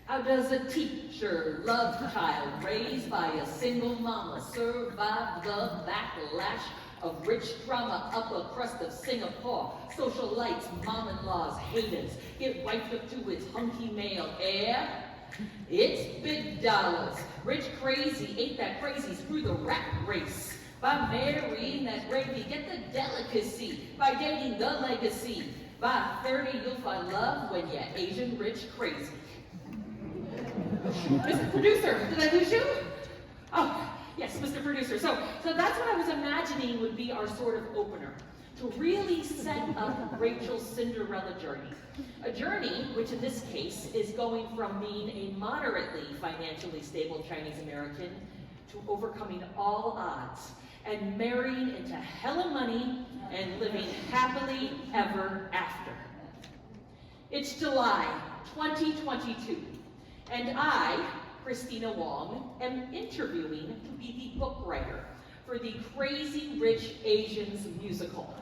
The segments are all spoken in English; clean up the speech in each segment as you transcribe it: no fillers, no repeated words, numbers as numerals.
How does a teacher, love child, raised by a single mama, survive the backlash of rich drama, upper crust of Singapore, socialites, mom-in-laws, haters, get wiped up to its hunky male heir? It's big dollars. Rich crazy ate that crazy through the rat race. By marrying that gravy, get the delicacy. By dating the legacy. By 30, you'll find love when you're Asian rich crazy. Mr. Producer, did I lose you? Oh, yes, Mr. Producer. So that's what I was imagining would be our sort of opener, to really set up Rachel's Cinderella journey. A journey which in this case is going from being a moderately financially stable Chinese American to overcoming all odds and marrying into hella money and living happily ever after. It's July 2022. And I, Kristina Wong, am interviewing to be the book writer for the Crazy Rich Asians musical.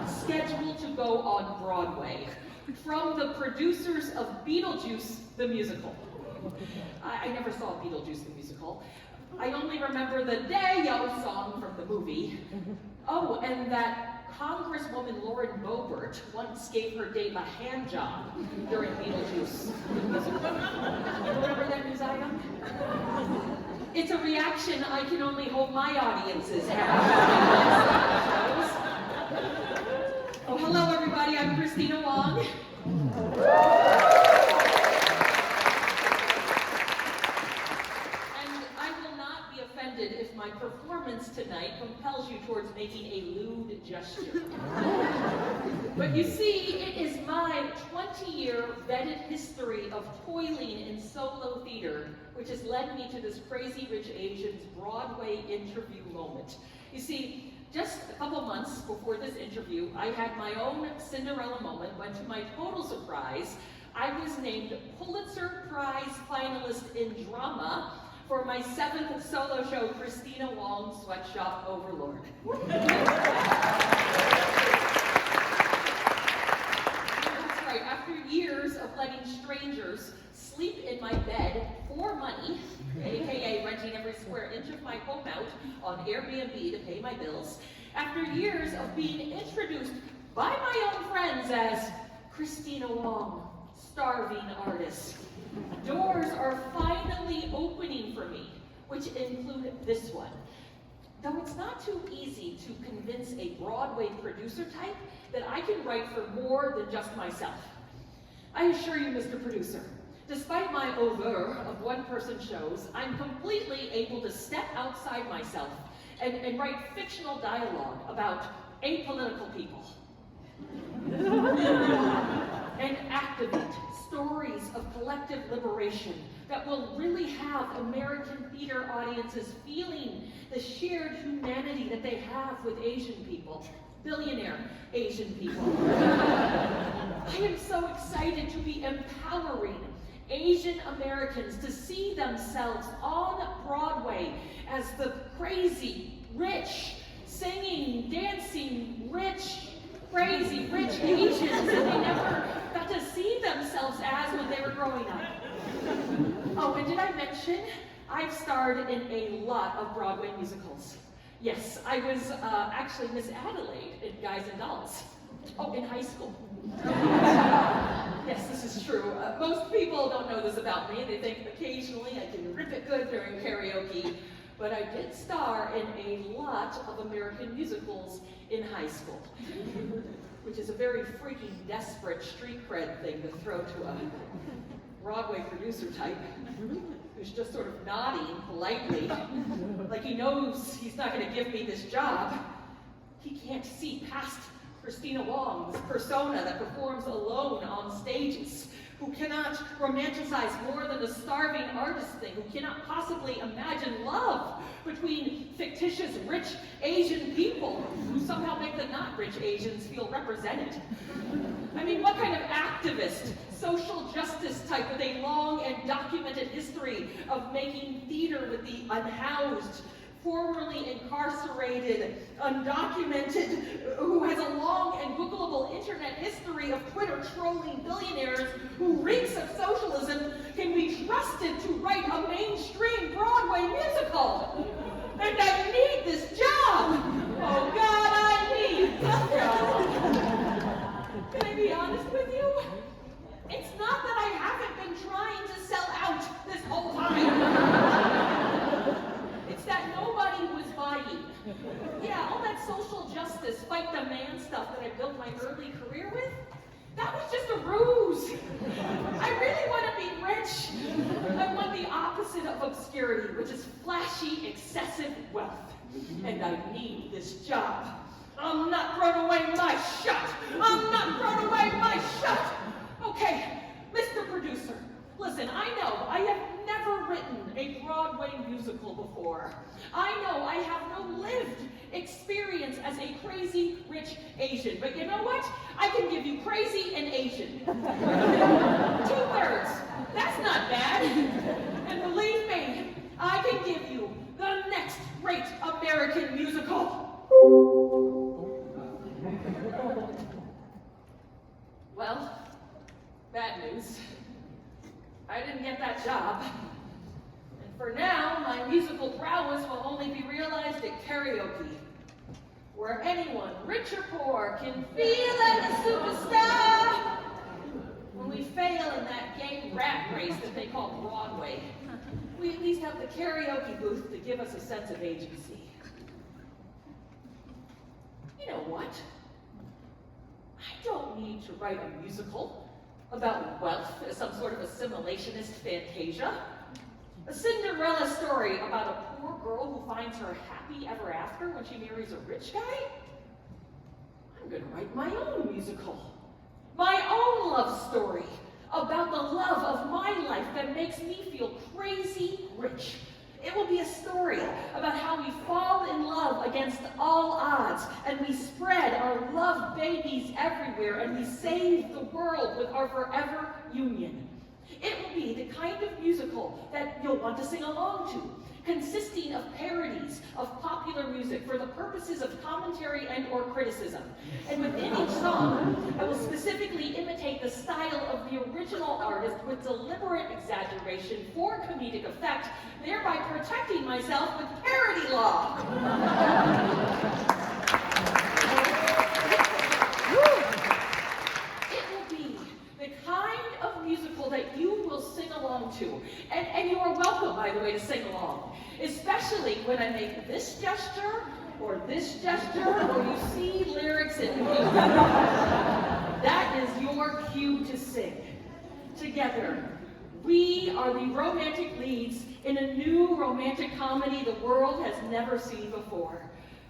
Scheduled to go on Broadway from the producers of Beetlejuice the musical. I never saw Beetlejuice the musical. I only remember the Day-O song from the movie. Oh, and that Congresswoman Lauren Boebert once gave her date a hand job during Beetlejuice the musical. Remember that news item? It's a reaction I can only hope my audiences have. Oh, hello everybody, I'm Kristina Wong. If my performance tonight compels you towards making a lewd gesture. But you see, it is my 20-year vetted history of toiling in solo theater which has led me to this Crazy Rich Asians Broadway interview moment. You see, just a couple months before this interview, I had my own Cinderella moment when, to my total surprise, I was named Pulitzer Prize finalist in drama for my 7th solo show, Kristina Wong, Sweatshop Overlord. That's right, after years of letting strangers sleep in my bed for money, aka renting every square inch of my home out on Airbnb to pay my bills, after years of being introduced by my own friends as Kristina Wong, starving artist, doors are finally opening for me, which include this one. Though it's not too easy to convince a Broadway producer type that I can write for more than just myself. I assure you, Mr. Producer, despite my oeuvre of one-person shows, I'm completely able to step outside myself and write fictional dialogue about apolitical people. And activate stories of collective liberation that will really have American theater audiences feeling the shared humanity that they have with Asian people, billionaire Asian people. I am so excited to be empowering Asian Americans to see themselves on Broadway as the crazy, rich, singing, dancing, rich, crazy, rich Asians that they never got to see themselves as when they were growing up. Oh, and did I mention, I've starred in a lot of Broadway musicals. Yes, I was actually Miss Adelaide in Guys and Dolls. Oh, in high school. Yes, this is true. Most people don't know this about me. They think occasionally I can rip it good during karaoke, but I did star in a lot of American musicals in high school, which is a very freaking desperate street cred thing to throw to a Broadway producer type who's just sort of nodding politely, like he knows he's not going to give me this job. He can't see past Kristina Wong, this persona that performs alone on stages, who cannot romanticize more than a starving artist thing, who cannot possibly imagine love between fictitious rich Asian people who somehow make the not rich Asians feel represented. I mean, what kind of activist, social justice type with a long and documented history of making theater with the unhoused formerly incarcerated, undocumented, who has a long and bookable internet history of Twitter trolling billionaires who reeks of socialism, can be trusted to write a mainstream Broadway musical. And I need this job. Oh God, I need this job. Can I be honest with you? It's not that I haven't been trying to sell out this whole time. It's that nobody was buying. Yeah, all that social justice, fight the man stuff that I built my early career with, that was just a ruse. I really want to be rich. I want the opposite of obscurity, which is flashy, excessive wealth. And I need this job. I'm not throwing away my shot. I'm not throwing away my shot. Okay, Mr. Producer, listen, I know I have never written a Broadway musical before. I know I have no lived experience as a crazy rich Asian, but you know what? I can give you crazy and Asian. 2/3. That's not bad. And believe me, I can give you the next great American musical. Well, bad news. I didn't get that job. And for now, my musical prowess will only be realized at karaoke, where anyone, rich or poor, can feel like a superstar. When we fail in that gay rat race that they call Broadway, we at least have the karaoke booth to give us a sense of agency. You know what? I don't need to write a musical about wealth as some sort of assimilationist fantasia. A Cinderella story about a poor girl who finds her happy ever after when she marries a rich guy? I'm gonna write my own musical. My own love story about the love of my life that makes me feel crazy rich. It will be a story about how we fall in love against all odds, and we spread our love babies everywhere, and we save the world with our forever union. It will be the kind of musical that you'll want to sing along to, consisting of parodies of popular music for the purposes of commentary and or criticism. And within each song, I will specifically imitate the style of the original artist with deliberate exaggeration for comedic effect, thereby protecting myself with parody law. It will be the kind of musical that you will sing along to. And you are welcome, by the way, to sing along. Especially when I make this gesture, or this gesture, or you see lyrics in me. That is your cue to sing. Together, we are the romantic leads in a new romantic comedy the world has never seen before.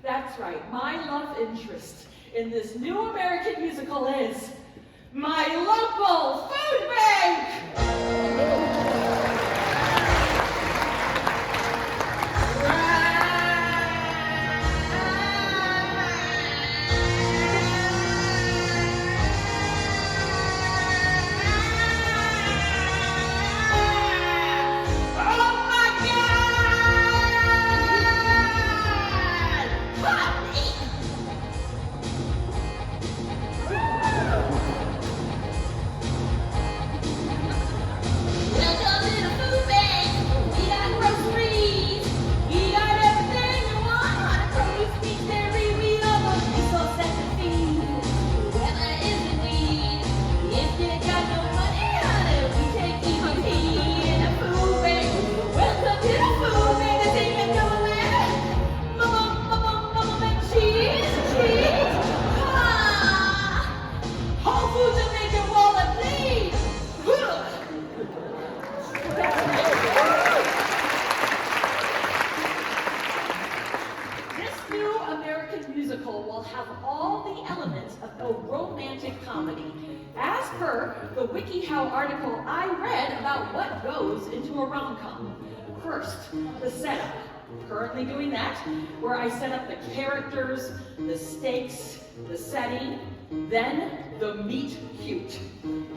That's right, my love interest in this new American musical is my local food bank! Article I read about what goes into a rom-com. First, the setup. Currently doing that, where I set up the characters, the stakes, the setting, then the meet cute.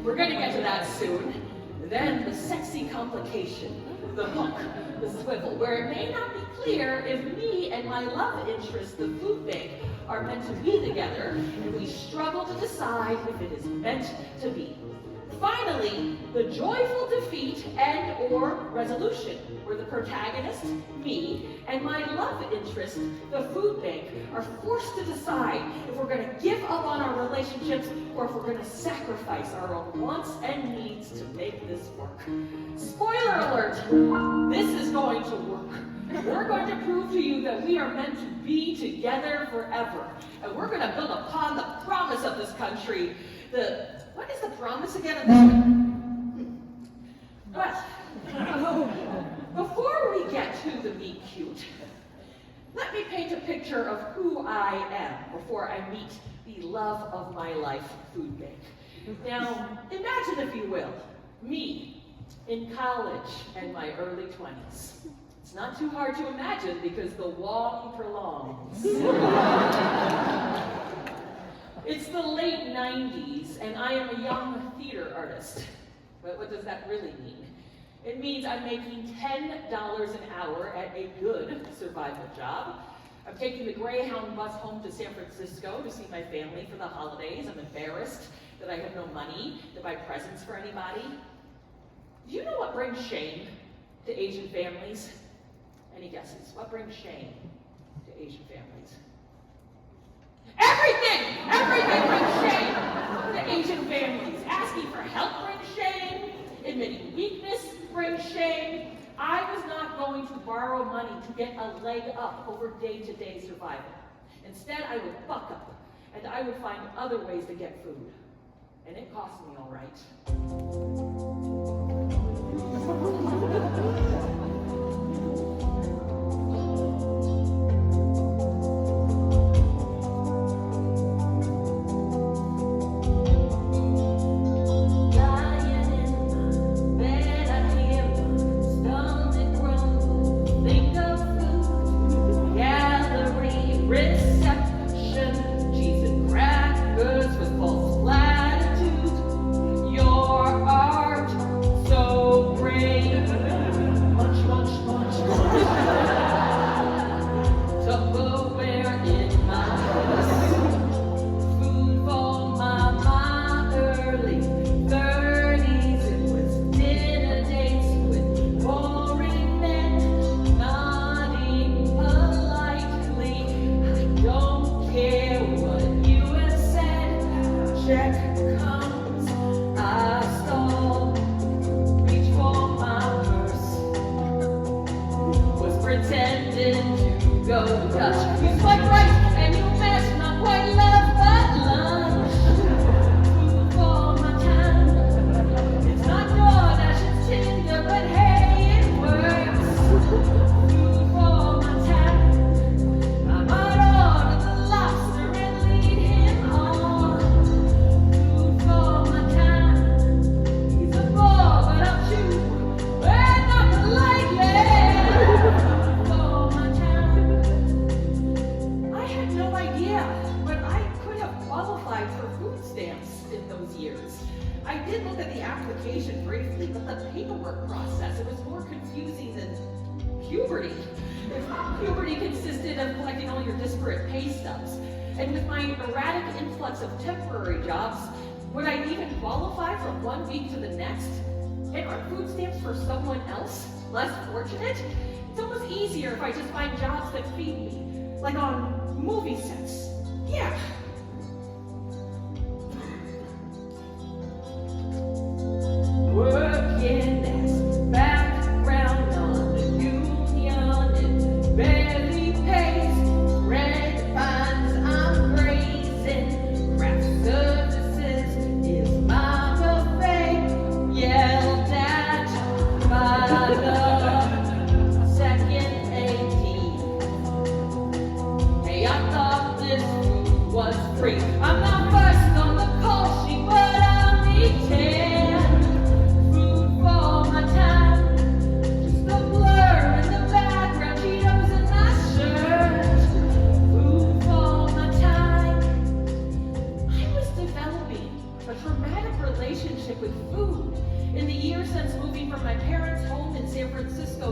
We're gonna get to that soon. Then the sexy complication, the hook, the swivel, where it may not be clear if me and my love interest, the food bank, are meant to be together, and we struggle to decide if it is meant to be. Finally, the joyful defeat and/or resolution, where the protagonist, me, and my love interest, the food bank, are forced to decide if we're going to give up on our relationships or if we're going to sacrifice our own wants and needs to make this work. Spoiler alert, this is going to work. We're going to prove to you that we are meant to be together forever. And we're going to build upon the promise of this country. What is the promise again of this one? Well, before we get to the meet cute, let me paint a picture of who I am before I meet the love of my life, food bank. Now, imagine, if you will, me in college and my early 20s. It's not too hard to imagine because the Wong prolongs. It's the late 90s, and I am a young theater artist. But what does that really mean? It means I'm making $10 an hour at a good survival job. I'm taking the Greyhound bus home to San Francisco to see my family for the holidays. I'm embarrassed that I have no money to buy presents for anybody. Do you know what brings shame to Asian families? Any guesses? What brings shame to Asian families? Everything! Everything brings shame to Asian families. Asking for help brings shame. Admitting weakness brings shame. I was not going to borrow money to get a leg up over day-to-day survival. Instead, I would buck up, and I would find other ways to get food. And it cost me all right. Was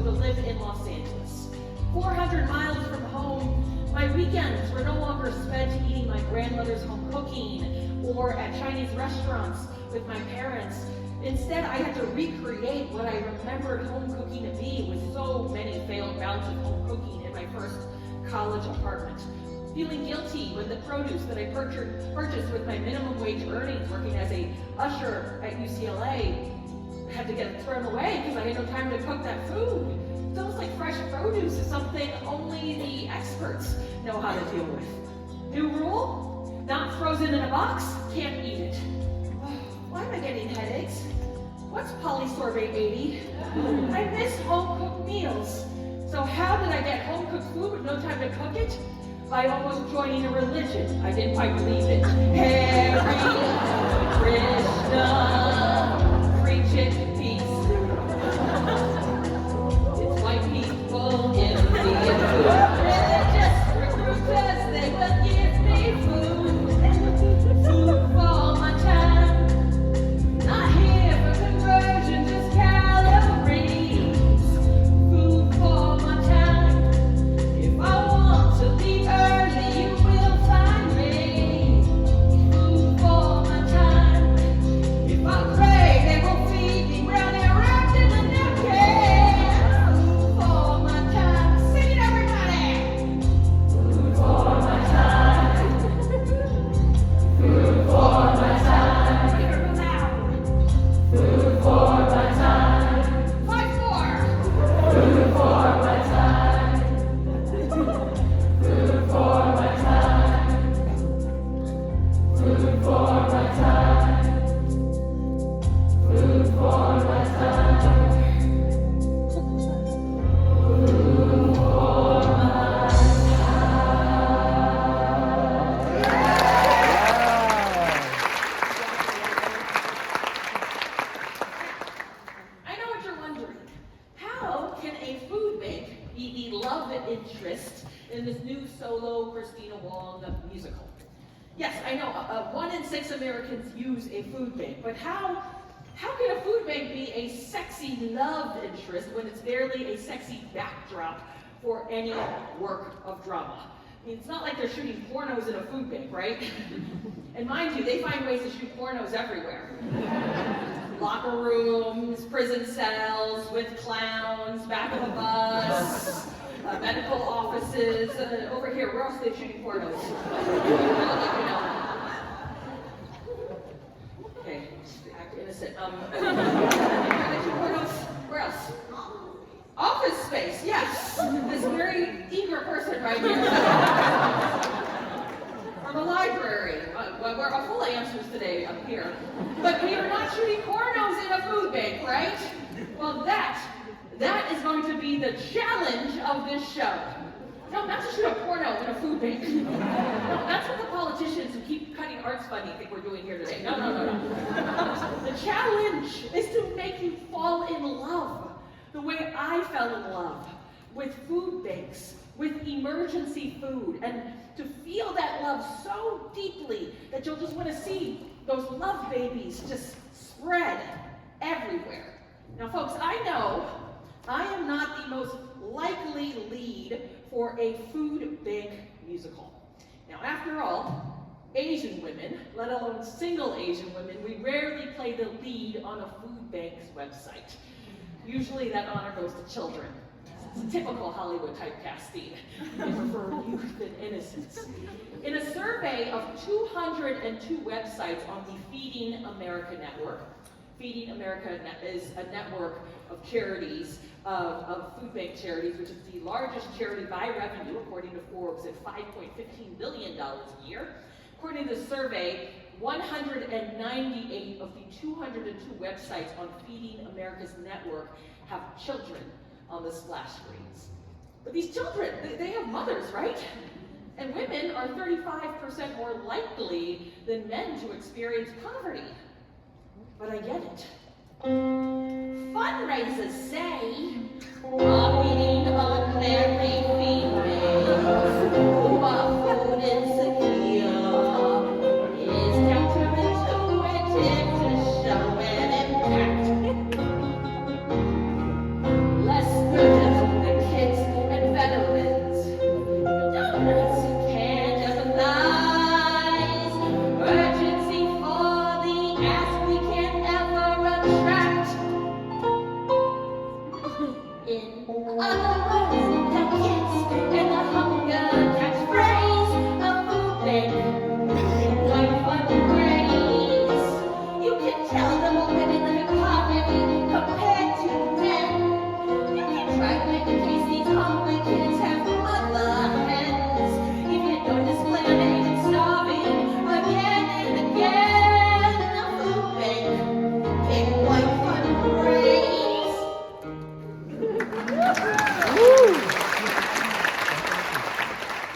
to live in Los Angeles. 400 miles from home, my weekends were no longer spent eating my grandmother's home cooking or at Chinese restaurants with my parents. Instead, I had to recreate what I remembered home cooking to be with so many failed bouts of home cooking in my first college apartment. Feeling guilty when the produce that I purchased with my minimum wage earnings working as a usher at UCLA had to get thrown away because I had no time to cook that food. It's almost like fresh produce is something only the experts know how to deal with. New rule, not frozen in a box, can't eat it. Why am I getting headaches? What's polysorbate 80? I miss home-cooked meals. So how did I get home-cooked food with no time to cook it? By almost joining a religion. I didn't quite believe it. Hare Krishna, preach it, peace. It's white people in the religious recruiters, they will give me food. Food for my time. Not here for conversion, just calories. Food for my time. If I want to leave early, you will find me. Food for my time. If I pray, they will feed me brown and wrapped in a napkin. Food for my time. Sing it, everybody. Food for my time. Food for my time. Give it loud. Food for my time. 5 more. Food for my time. Food for my time. Food for my time. Food for my time. I know what you're wondering. How can a food bank be the love interest in this new solo Kristina Wong musical? Yes, I know, 1 in 6 Americans use a food bank, but how can a food bank be a sexy love interest when it's barely a sexy backdrop for any work of drama? I mean, it's not like they're shooting pornos in a food bank, right? And mind you, they find ways to shoot pornos everywhere. Locker rooms, prison cells, with clowns, back of a bus, medical offices, over here, where else are they shooting pornos? Okay, act innocent. Where else? Office space, yes. This very eager person right here. Or the library. We're full of answers today up here. But we are not shooting pornos in a food bank, right? Well, that is going to be the challenge of this show. No, not to shoot a porno in a food bank. No, that's what the politicians who keep cutting arts funding think we're doing here today. No. The challenge is to make you fall in love the way I fell in love with food banks, with emergency food, and to feel that love so deeply that you'll just want to see those love babies just spread everywhere. Now, folks, I know I am not the most likely lead for a food bank musical. Now, after all, Asian women, let alone single Asian women, we rarely play the lead on a food bank's website. Usually that honor goes to children. It's a typical Hollywood typecasting. They prefer youth and innocence. In a survey of 202 websites on the Feeding America network, Feeding America is a network of charities, of food bank charities, which is the largest charity by revenue, according to Forbes, at $5.15 billion a year. According to the survey, 198 of the 202 websites on Feeding America's network have children on the splash screens. But these children, they have mothers, right? And women are 35% more likely than men to experience poverty. But I get it. Fundraisers say, feeding unmarried females who are food insecure is counterintuitive to show an impact. Less good In other words, the kids and the hunger catchphrase, a food bank, white fundraise. You can tell them all women live in poverty compared to men. You can try to make the case these hungry kids have mother hens. If you don't display on Asian starving again and again, a food bank, big white fundraise.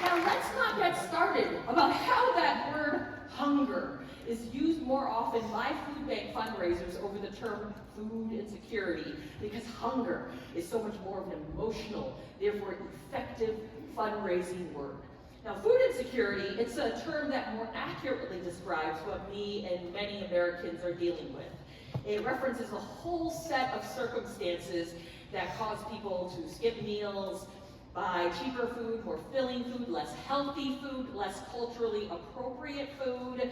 Now let's not get started about how that word hunger is used more often by food bank fundraisers over the term food insecurity, because hunger is so much more of an emotional, therefore effective fundraising word. Now, food insecurity, it's a term that more accurately describes what me and many Americans are dealing with. It references a whole set of circumstances that cause people to skip meals, buy cheaper food, more filling food, less healthy food, less culturally appropriate food.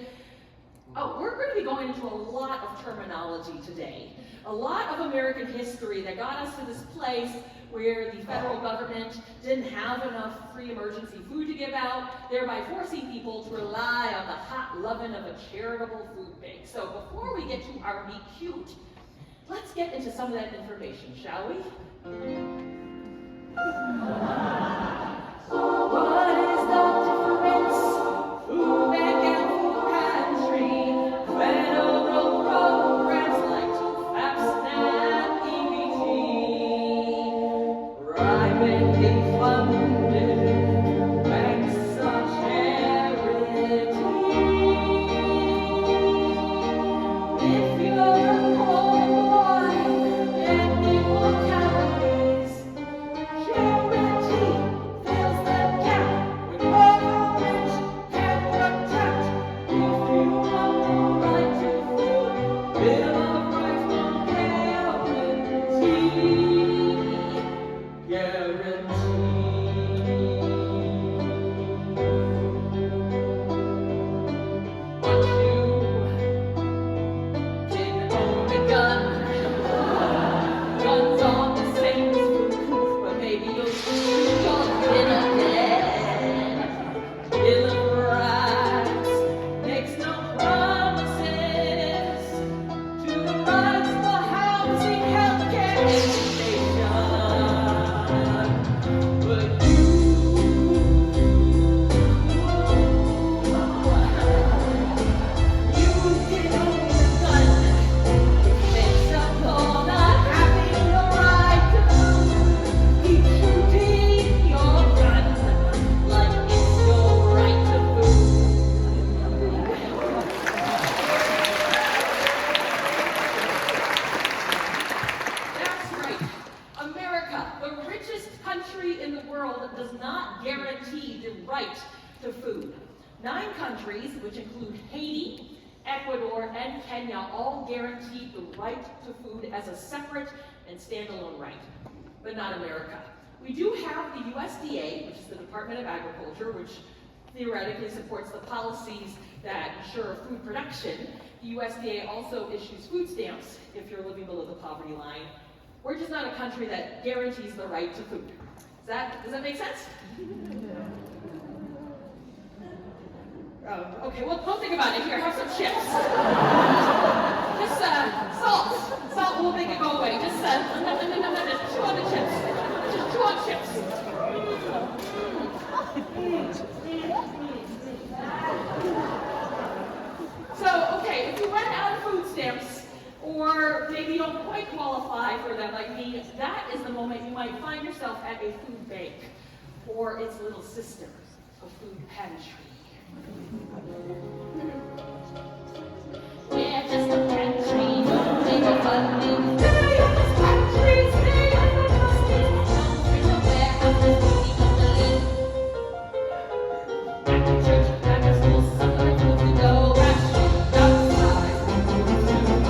Oh, we're going to be going into a lot of terminology today. A lot of American history that got us to this place where the federal government didn't have enough free emergency food to give out, thereby forcing people to rely on the hot loving of a charitable food bank. So before we get to our meet cute, let's get into some of that information, shall we? What is the difference? Food bank and food pantry. Federal programs like FAP, SNAP, EBT. Privately funded banks of charity. If you're a poor boy and need more calories, charity fills the gap when government can protect. If you want the right to food, Bill of Rights will But you didn't own a gun. Guns aren't the same as food, but maybe you'll shoot your kid again. Bill of Rights makes no promises to the rights for housing, healthcare, education. But you did own a gun. Makes up for not having the right to food. Keep shooting your gun like it's your right to food. That's right. America, the richest country in the world, does not guarantee the right to food. 9 countries, which include Haiti, Ecuador, and Kenya, all guarantee the right to food as a separate and standalone right, but not America. We do have the USDA, which is the Department of Agriculture, which theoretically supports the policies that ensure food production. The USDA also issues food stamps if you're living below the poverty line. We're just not a country that guarantees the right to food. Does that make sense? Okay, well, don't think about it. Here, have some chips. Just salt will make it go away. Just chew on the chips. Just chew on chips. So, okay, if you run out of food stamps, or maybe you don't quite qualify for them like me, that is the moment you might find yourself at a food bank, or its little sister, a food pantry. We're just a pantry, don't make a funding. Stay on this pantry, stay on the trustees. Don't bring the warehouses, keep up the lead. Back to church, back to school, some of the food to go. Ration outside, food to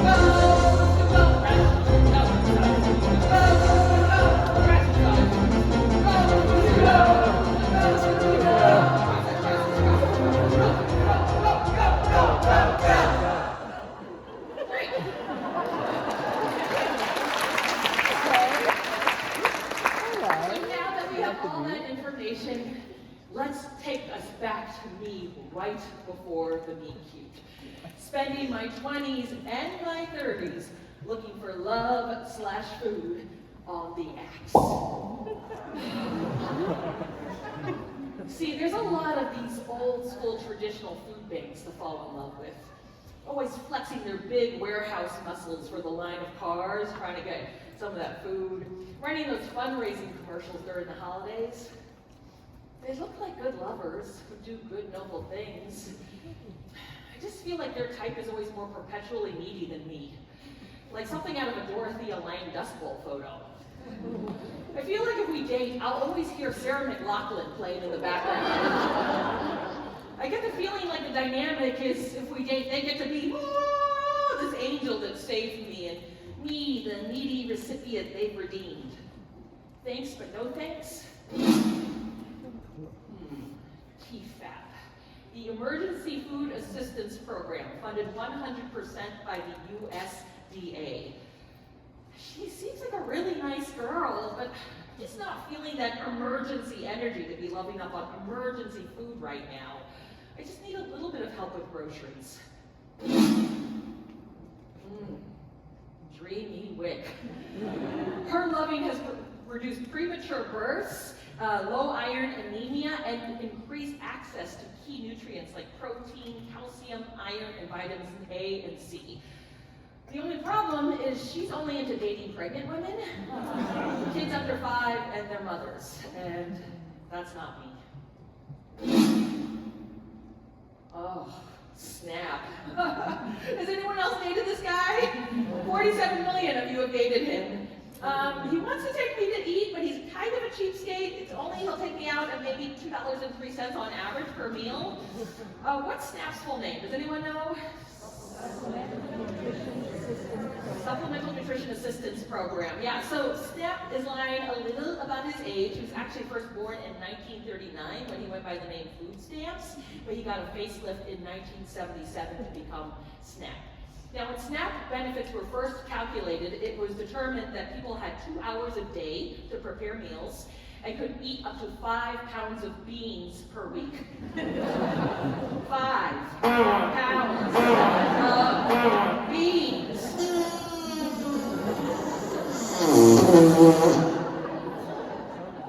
go, ration outside, food to go, ration outside, food to go, food to go. Great. that information, let's take us back to me right before the meet cute. Spending my 20s and my 30s looking for love/food on the axe. See, there's a lot of these old school traditional food banks to fall in love with. Always flexing their big warehouse muscles for the line of cars, trying to get some of that food. Running those fundraising commercials during the holidays. They look like good lovers who do good, noble things. I just feel like their type is always more perpetually needy than me. Like something out of a Dorothea Lange Dust Bowl photo. I feel like if we date, I'll always hear Sarah McLachlan playing in the background. I get the feeling like the dynamic is, if we date, they get to be, this angel that saved me, and me, the needy recipient they've redeemed. Thanks, but no thanks. TFAP, the Emergency Food Assistance Program, funded 100% by the USDA. She seems like a really nice girl, but I'm just not feeling that emergency energy to be loving up on emergency food right now. I just need a little bit of help with groceries. Dreamy wick. Her loving has reduced premature births, low iron anemia, and increased access to key nutrients like protein, calcium, iron, and vitamins A and C. The only problem is she's only into dating pregnant women, kids under 5, and their mothers, and that's not me. Oh, snap. Has anyone else dated this guy? 47 million of you have dated him. He wants to take me to eat, but he's kind of a cheapskate. It's only he'll take me out at maybe $2.03 on average per meal. What's Snap's full name? Does anyone know? Supplemental Nutrition Assistance Program. Yeah, so Snap is lying a little about his age. He was actually first born in 1939 when he went by the name Food Stamps, but he got a facelift in 1977 to become Snap. Now, when SNAP benefits were first calculated, it was determined that people had 2 hours a day to prepare meals and could eat up to 5 pounds of beans per week. 5 pounds of beans.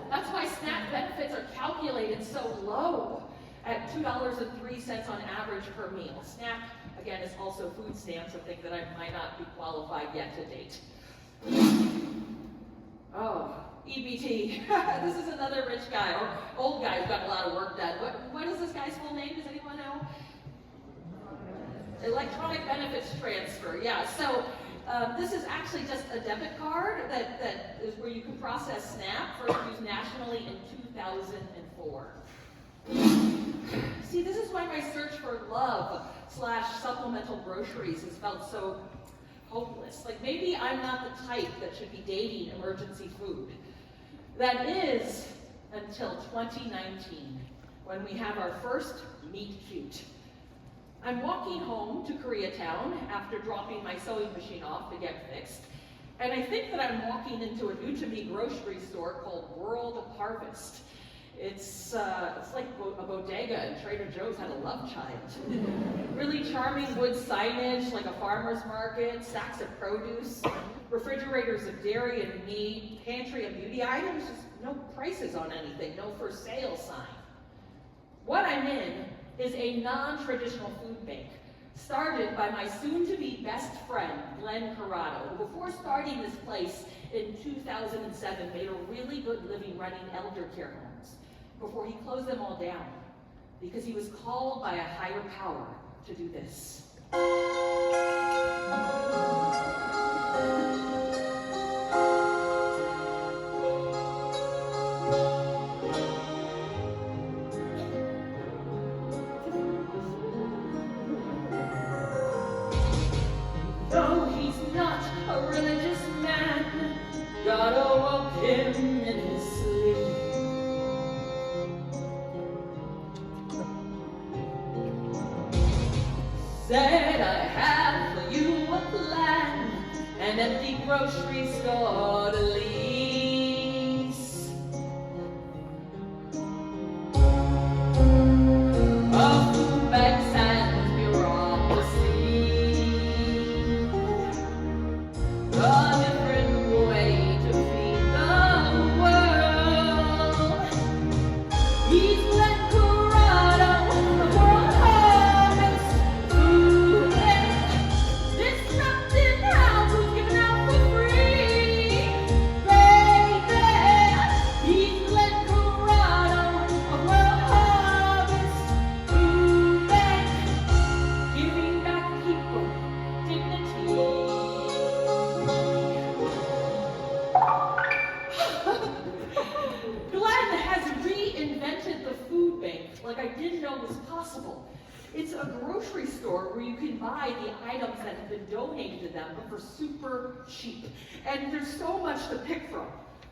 That's why SNAP benefits are calculated so low at $2.03 on average per meal. SNAP, again, is also food stamps, a thing that I might not be qualified yet to date. Oh, EBT. This is another rich guy, or old guy who's got a lot of work done. What is this guy's full name? Does anyone know? Electronic benefits transfer. Yeah, so this is actually just a debit card that is where you can process SNAP, first used nationally in 2004. See, this is why my search for love/supplemental groceries has felt so hopeless. Like, maybe I'm not the type that should be dating emergency food. That is until 2019, when we have our first meet cute. I'm walking home to Koreatown after dropping my sewing machine off to get fixed, and I think that I'm walking into a new-to-me grocery store called World Harvest. It's like a bodega, and Trader Joe's had a love child. Really charming wood signage, like a farmer's market, sacks of produce, refrigerators of dairy and meat, pantry of beauty items, just no prices on anything, no for sale sign. What I'm in is a non-traditional food bank, started by my soon-to-be best friend, Glenn Corrado, who before starting this place in 2007 made a really good living running elder care homes, before he closed them all down, because he was called by a higher power to do this. Though he's not a religious man, God awoke him in his sleep. Said, I have for you a plan, an empty grocery store to lease. It's a grocery store where you can buy the items that have been donated to them, but for super cheap. And there's so much to pick from.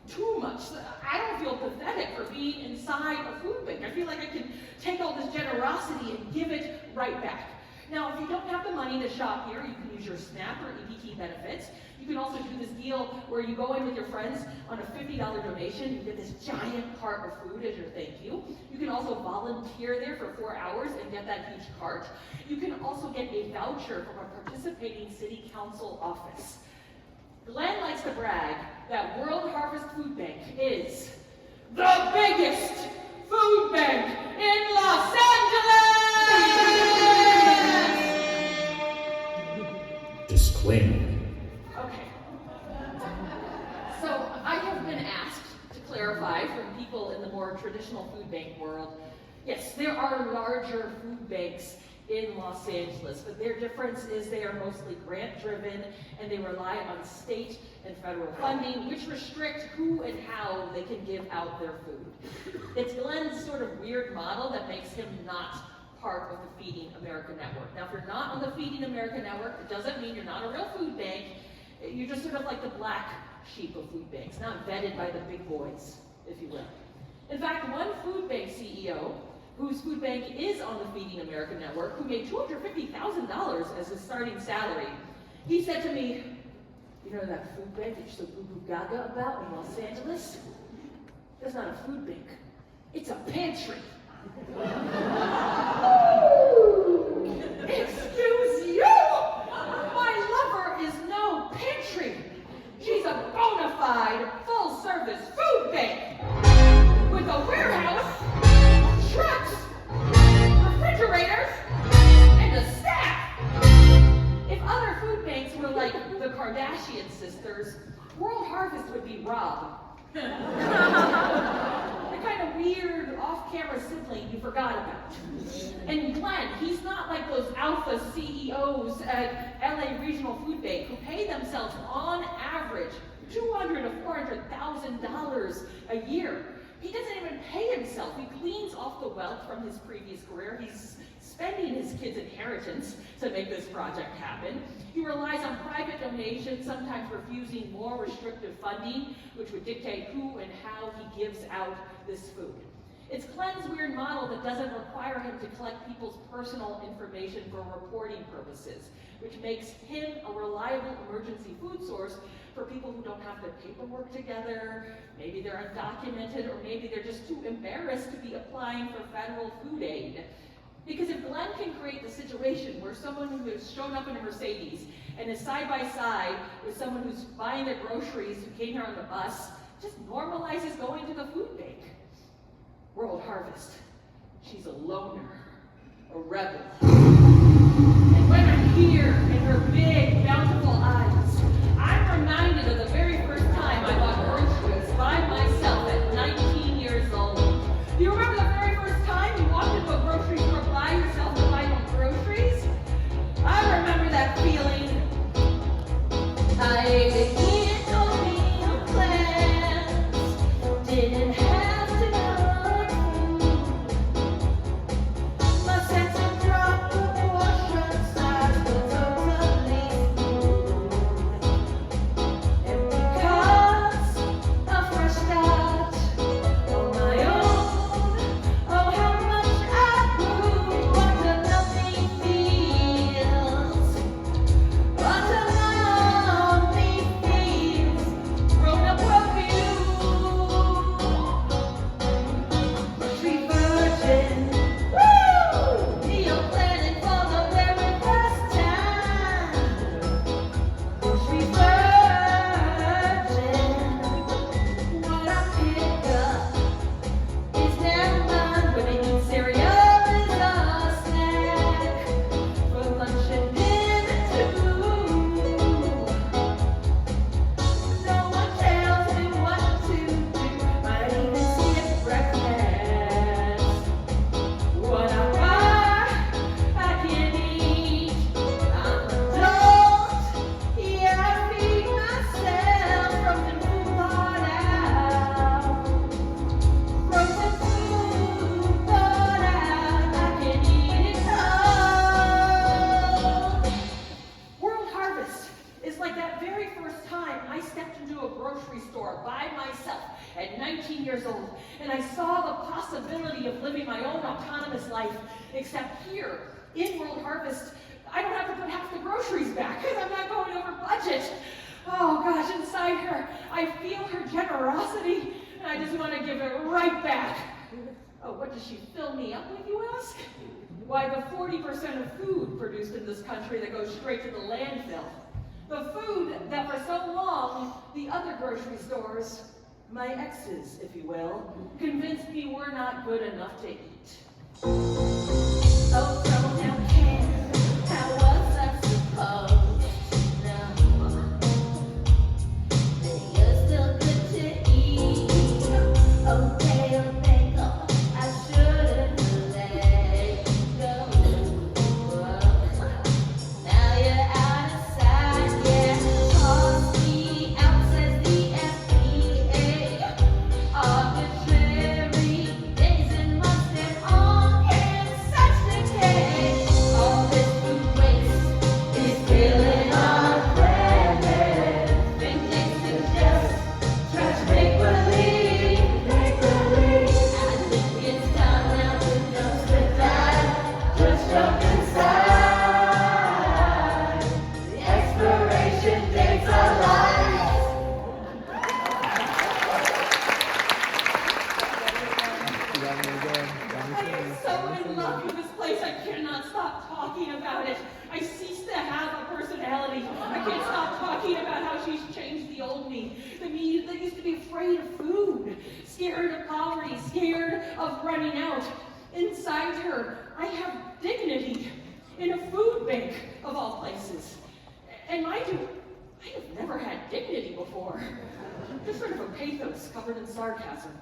Too much. I don't feel pathetic for being inside a food bank. I feel like I can take all this generosity and give it right back. Now, if you don't have the money to shop here, you can use your SNAP or EBT benefits. You can also do this deal where you go in with your friends on a $50 donation. You get this giant cart of food as your thank you. You can also volunteer there for 4 hours and get that huge cart. You can also get a voucher from a participating city council office. Glenn likes to brag that World Harvest Food Bank is the biggest food bank in Los Angeles! Disclaimer. Okay. So I have been asked to clarify from people in the more traditional food bank world, yes, there are larger food banks in Los Angeles, but their difference is they are mostly grant-driven and they rely on state and federal funding, which restrict who and how they can give out their food. It's Glenn's sort of weird model that makes him not part of the Feeding America Network. Now, if you're not on the Feeding America Network, it doesn't mean you're not a real food bank. You're just sort of like the black sheep of food banks, not vetted by the big boys, if you will. In fact, one food bank CEO whose food bank is on the Feeding America Network, who made $250,000 as his starting salary, he said to me, "You know that food bank that you're so boo-boo gaga about in Los Angeles? That's not a food bank. It's a pantry." Excuse you? My lover is no pantry. She's a bona fide, full-service food bank with a warehouse, trucks, refrigerators, and a staff. If other food banks were like the Kardashian sisters, World Harvest would be Rob. The kind of weird off-camera sibling you forgot about. And Glenn, he's not like those alpha CEOs at LA Regional Food Bank who pay themselves on average $200,000 to $400,000 a year. He doesn't even pay himself. He gleans off the wealth from his previous career. He's spending his kid's inheritance to make this project happen. He relies on private donations, sometimes refusing more restrictive funding, which would dictate who and how he gives out this food. It's Glenn's weird model that doesn't require him to collect people's personal information for reporting purposes, which makes him a reliable emergency food source for people who don't have their paperwork together, maybe they're undocumented, or maybe they're just too embarrassed to be applying for federal food aid. Because if Glenn can create the situation where someone who has shown up in a Mercedes and is side by side with someone who's buying their groceries who came here on the bus, just normalizes going to the food bank. World Harvest, she's a loner, a rebel. And when I'm here in her big, bountiful eyes, I'm reminded of the very first time I bought groceries by myself at 19 years old. Do you remember the very first time you walked into a grocery store by yourself to buy your groceries? I remember that feeling. I didn't know the plans, didn't have to know. My sense of proportion size was totally smooth. And because a fresh start on my own, oh how much I grew, what a nothing feels, what a lonely feels, grown up worldview. 19 years old, and I saw the possibility of living my own autonomous life, except here, in World Harvest, I don't have to put half the groceries back because I'm not going over budget. Oh gosh, inside her, I feel her generosity, and I just want to give it right back. Oh, what does she fill me up with, you ask? Why, the 40% of food produced in this country that goes straight to the landfill. The food that for so long, the other grocery stores, my exes, if you will, convinced me were not good enough to eat. Oh, so now how was I supposed to know that you're still good to eat? Okay, I'll think I shouldn't let go. Now you're out of sight, yeah. Toss me out, says the FDA. Arbitrary days and months and on in such decay. All this food waste is killing our planet. Picnics suggest trash make-believe, make-believe. I think it's time now to just die, just jump inside. The expiration dates are lies. I am so in love with this place, I cannot stop talking about it. I cease to have a personality. I can't stop talking about how she's changed the old me. The me that used to be afraid of food, scared of poverty, scared of running out. Inside her, I have dignity in a food bank, of all places. And mind you, I have never had dignity before. Just sort of a pathos covered in sarcasm.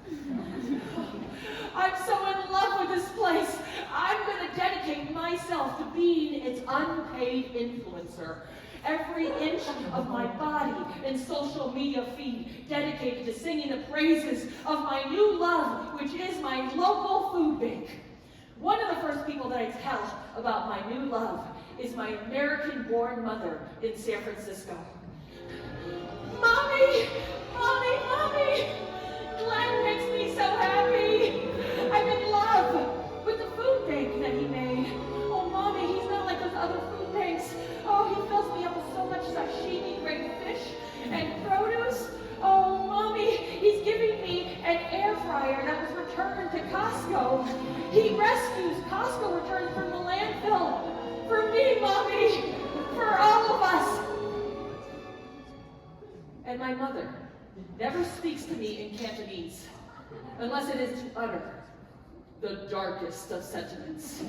I'm so in love with this place. I'm going to dedicate myself to being its unpaid influencer. Every inch of my body and social media feed dedicated to singing the praises of my new love, which is my local food bank. One of the first people that I tell about my new love is my American-born mother in San Francisco. Mommy! Mommy! Mommy! Glenn makes me so happy! I'm in love with the food bank that he made. Oh, Mommy, he's not like those other food banks. Oh, he fills me up with so much sashimi, great fish, and produce. Oh, Mommy, he's giving me an air fryer that was returned to Costco. He rescues Costco returns from the landfill. For me, Mommy! For all of us! And my mother never speaks to me in Cantonese, unless it is to utter the darkest of sentiments. A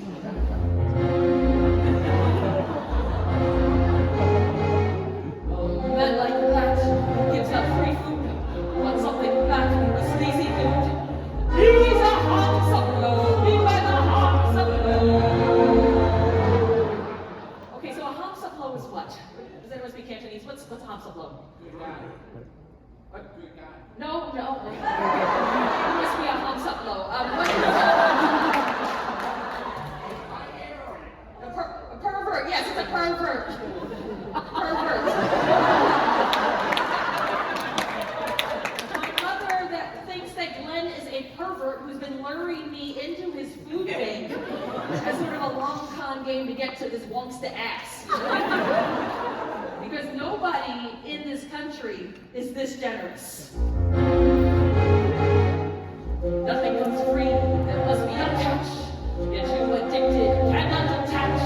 man like that gives out free food, wants something back with sleazy food. He's a Hans of Low, be by the Hans of Low. Okay, so a Hans of Low is what? Does anyone speak Cantonese? What's a Hans of Low? No. It must be a Hans of Low. A pervert. Yes, it's a pervert. Pervert. My mother that thinks that Glenn is a pervert who's been luring me into his food bank as sort of a long con game to get to this wonksta ass. Because nobody in this country is this generous. Nothing comes free, there must be a catch. You're too addicted, cannot detach.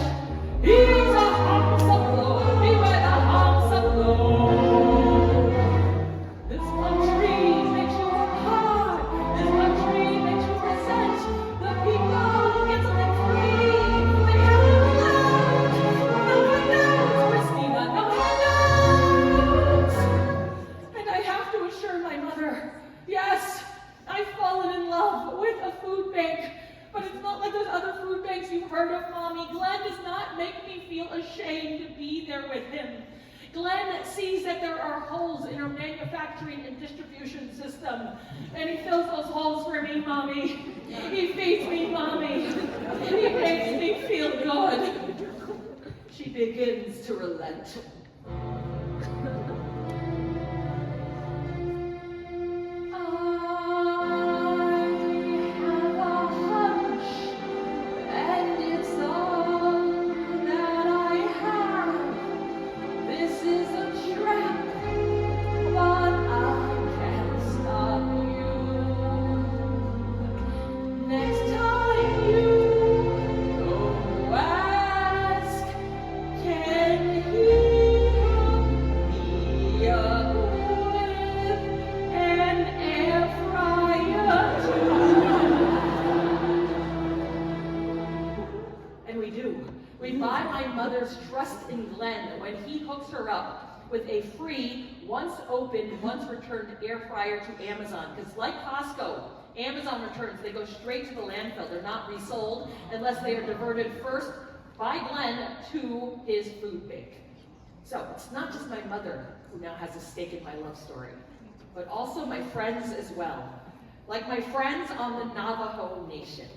He's a Hans of Low, beware the Hans of Low. This country makes you work hard, this country makes you resent. The people get something free, they have to love. No handouts, Kristina, no handouts. And I have to assure my mother, yes, I've fallen in love with a food bank, but it's not like those other food banks you've heard of, Mommy. Glenn does not make me feel ashamed to be there with him. Glenn sees that there are holes in our manufacturing and distribution system, and he fills those holes for me, Mommy. He feeds me, Mommy. He makes me feel good. She begins to relent. when he hooks her up with a free, once opened, once returned air fryer to Amazon. Because like Costco, Amazon returns, they go straight to the landfill. They're not resold unless they are diverted first by Glenn to his food bank. So it's not just my mother who now has a stake in my love story, but also my friends as well. Like my friends on the Navajo Nation.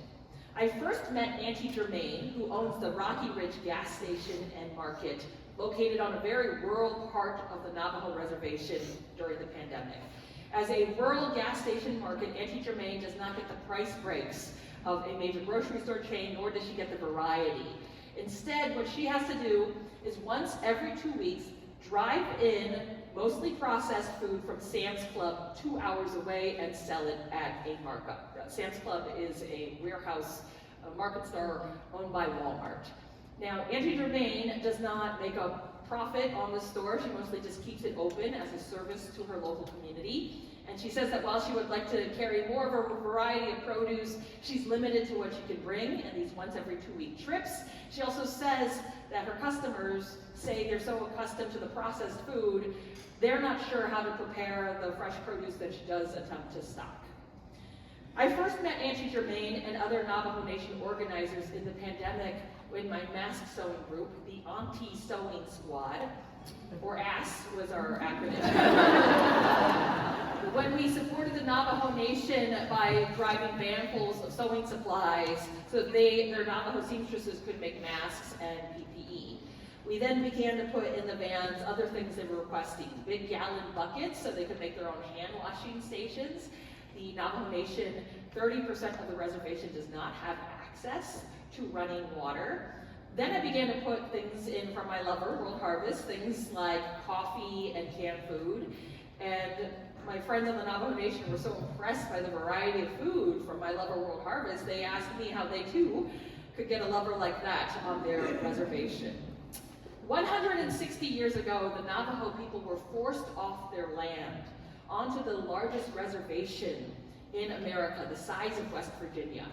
I first met Auntie Germaine, who owns the Rocky Ridge gas station and market, located on a very rural part of the Navajo reservation during the pandemic. As a rural gas station market, Auntie Germaine does not get the price breaks of a major grocery store chain, nor does she get the variety. Instead, what she has to do is once every 2 weeks, drive in mostly processed food from Sam's Club 2 hours away and sell it at a markup. Sam's Club is a warehouse market store owned by Walmart. Now, Auntie Germaine does not make a profit on the store. She mostly just keeps it open as a service to her local community. And she says that while she would like to carry more of a variety of produce, she's limited to what she can bring in these once every 2 week trips. She also says that her customers say they're so accustomed to the processed food, they're not sure how to prepare the fresh produce that she does attempt to stock. I first met Auntie Germaine and other Navajo Nation organizers in the pandemic in my mask sewing group, the Auntie Sewing Squad, or ASS was our acronym. When we supported the Navajo Nation by driving vanfuls of sewing supplies so that their Navajo seamstresses could make masks and PPE. We then began to put in the vans other things they were requesting, big gallon buckets so they could make their own hand washing stations. The Navajo Nation, 30% of the reservation does not have access to running water. Then I began to put things in from my lover, World Harvest, things like coffee and canned food. And my friends on the Navajo Nation were so impressed by the variety of food from my lover, World Harvest, they asked me how they too could get a lover like that on their reservation. 160 years ago, the Navajo people were forced off their land onto the largest reservation in America, the size of West Virginia.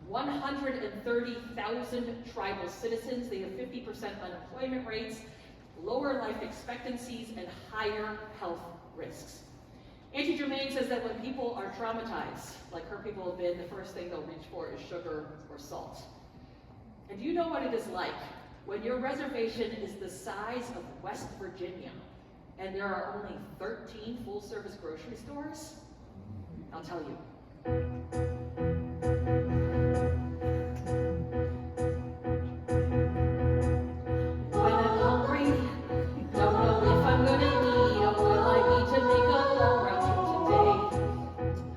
130,000 tribal citizens. They have 50% unemployment rates, lower life expectancies, and higher health risks. Auntie Germaine says that when people are traumatized, like her people have been, the first thing they'll reach for is sugar or salt. And do you know what it is like when your reservation is the size of West Virginia and there are only 13 full-service grocery stores? I'll tell you. When I'm hungry, don't know if I'm gonna eat, or will I need to make a long round trip today?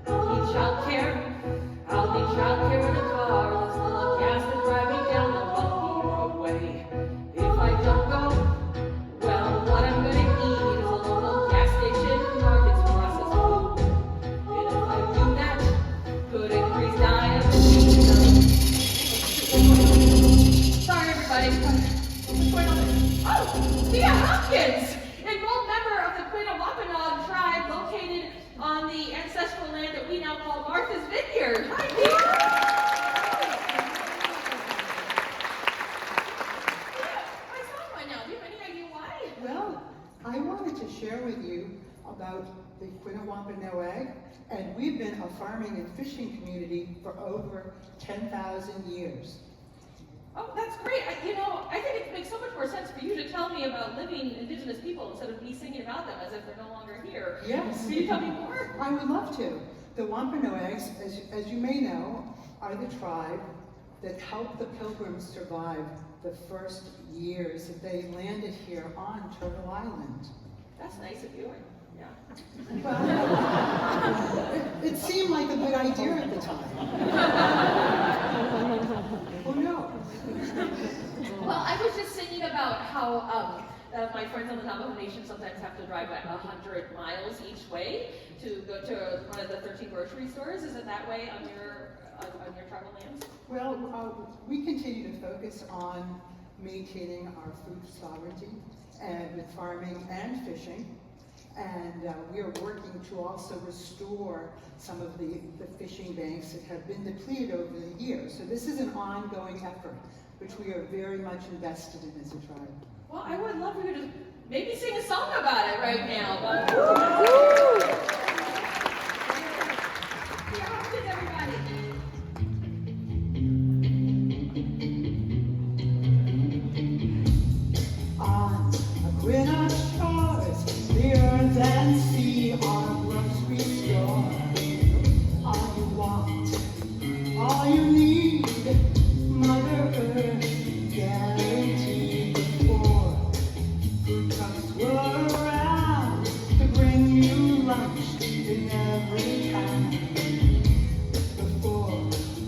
I'll need childcare in a car that's full of gas and driving down the bumpy roadway. If I don't go, well, what I'm gonna eat is a local gas station market's processed food. And if I do that, could increase diabetes. Sorry, everybody. What's going on? Oh, Thea Hopkins, enrolled member of the Quinawapanog tribe located on the ancestral land that we now call Martha's Vineyard. Hi, Thea. I saw one now. Do you have any idea why? Well, I wanted to share with you about the Quinawapanog, and we've been a farming and fishing community for over 10,000 years. Oh, that's great. I think it makes so much more sense for you to tell me about living indigenous people instead of me singing about them as if they're no longer here. Yes. Can you tell me more? I would love to. The Wampanoags, as you may know, are the tribe that helped the Pilgrims survive the first years that they landed here on Turtle Island. That's nice of you. Yeah. Well, it seemed like a good idea at the time. Oh no. Well, I was just singing about how my friends on the Navajo Nation sometimes have to drive 100 miles each way to go to one of the 13 grocery stores. Is it that way on your tribal lands? Well, we continue to focus on maintaining our food sovereignty and with farming and fishing. And we are working to also restore some of the fishing banks that have been depleted over the years. So this is an ongoing effort, which we are very much invested in as a tribe. Well, I would love for you to maybe sing a song about it right now. But... How is everybody? On a Greenwich shores, the earth and sea are a grocery store. All you want, all you need, Mother Earth guaranteed before. Food trucks were around to bring you lunch in every town. Before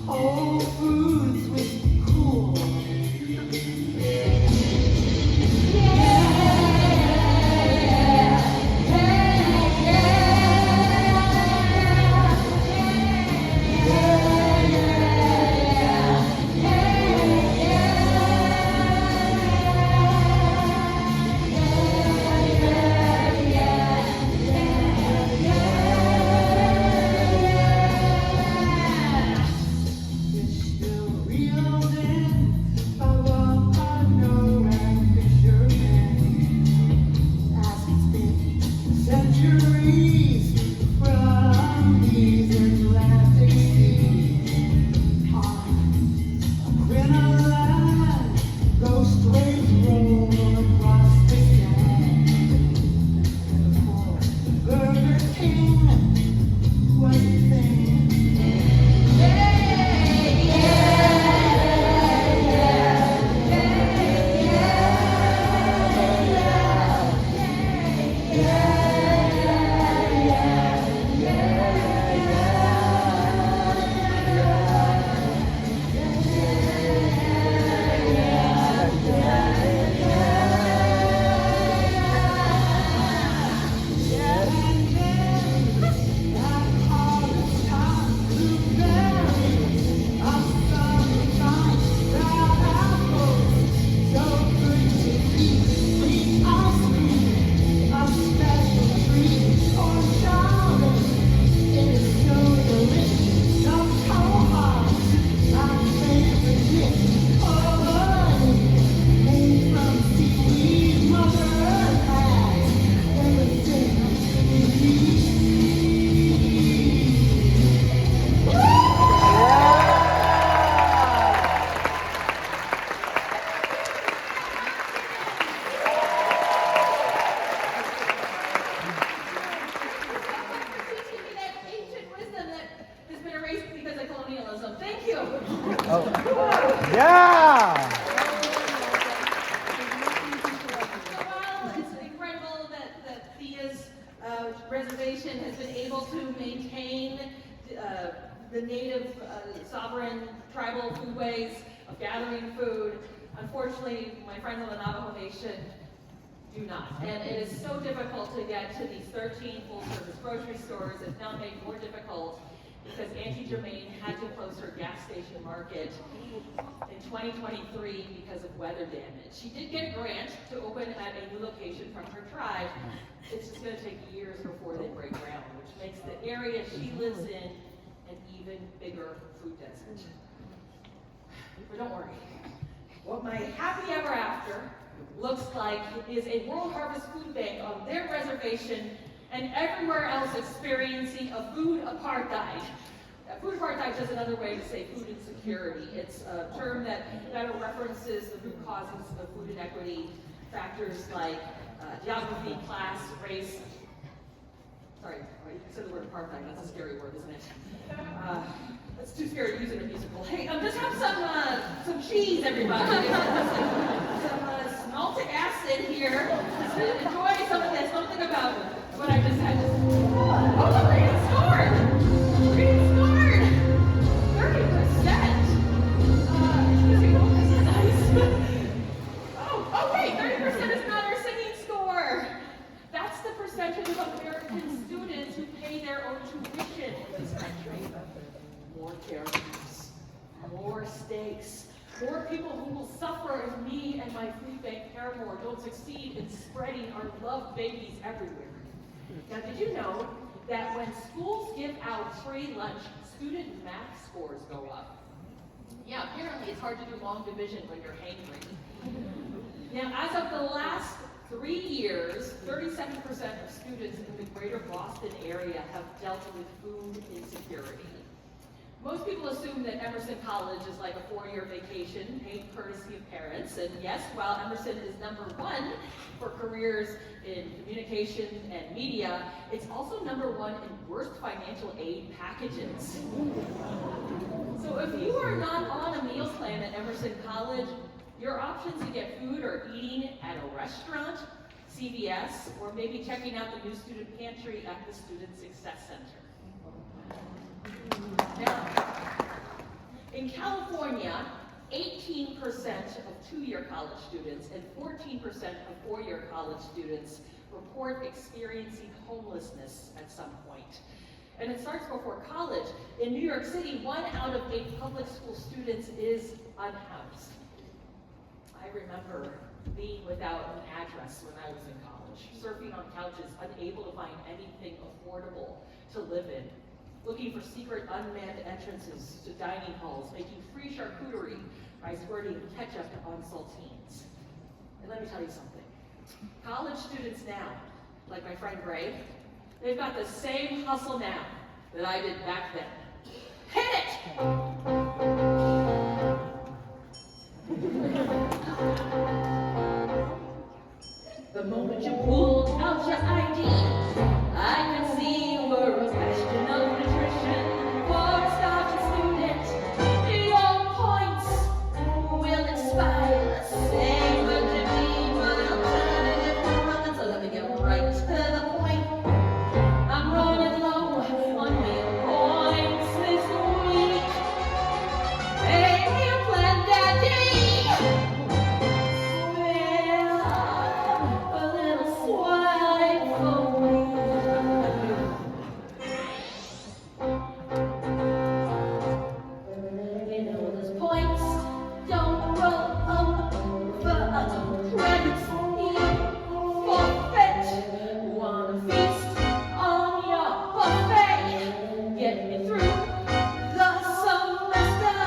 Whole Foods was cool. Yeah! So while it's incredible that Thea's reservation has been able to maintain the native sovereign tribal foodways of gathering food, unfortunately, my friends on the Navajo Nation do not. And it is so difficult to get to these 13 full-service grocery stores. It's now made more difficult because Auntie Germaine had to close her gas station market in 2023 because of weather damage. She did get a grant to open at a new location from her tribe. It's just going to take years before they break ground, which makes the area she lives in an even bigger food desert. But don't worry. What my happy ever after looks like is a World Harvest Food Bank on their reservation and everywhere else experiencing a food apartheid. Food apartheid is another way to say food insecurity. It's a term that better references the root causes of food inequity, factors like geography, class, race. Sorry, I said the word apartheid, that's a scary word, isn't it? It's too scary to use in a musical. Hey, just have some cheese, everybody. Some maltic acid here. Just enjoy some of this. Don't think about what I just had. Oh, look, we're getting scored. We're getting scored. 30%. This is nice. Oh, wait, 30% is not our singing score. That's the percentage of American students who pay their own tuition in this country. More caregivers, more stakes, more people who will suffer if me and my food bank paramour don't succeed in spreading our loved babies everywhere. Now, did you know that when schools give out free lunch, student math scores go up? Yeah, apparently it's hard to do long division when you're hangry. Now, as of the last 3 years, 37% of students in the greater Boston area have dealt with food insecurity. Most people assume that Emerson College is like a 4-year vacation paid courtesy of parents. And yes, while Emerson is #1 for careers in communication and media, it's also #1 in worst financial aid packages. So if you are not on a meal plan at Emerson College, your options to get food are eating at a restaurant, CVS, or maybe checking out the new student pantry at the Student Success Center. Now, in California, 18% of 2-year college students and 14% of 4-year college students report experiencing homelessness at some point. And it starts before college. In New York City, 1 out of 8 public school students is unhoused. I remember being without an address when I was in college, surfing on couches, unable to find anything affordable to live in, looking for secret unmanned entrances to dining halls, making free charcuterie by squirting ketchup on saltines. And let me tell you something. College students now, like my friend Ray, they've got the same hustle now that I did back then. Hit it! The moment you pulled out your ID, I could see you were a bastion of nutrition. For a starving student, your points will expire. Say what you mean, my alternative to running. So let me get right to the point. I'm running low on meal points this week. Hey, meal plan daddy. A little swipe for me. You know those points don't roll over credits. You forfeit. Wanna feast on your buffet? Get me through the semester.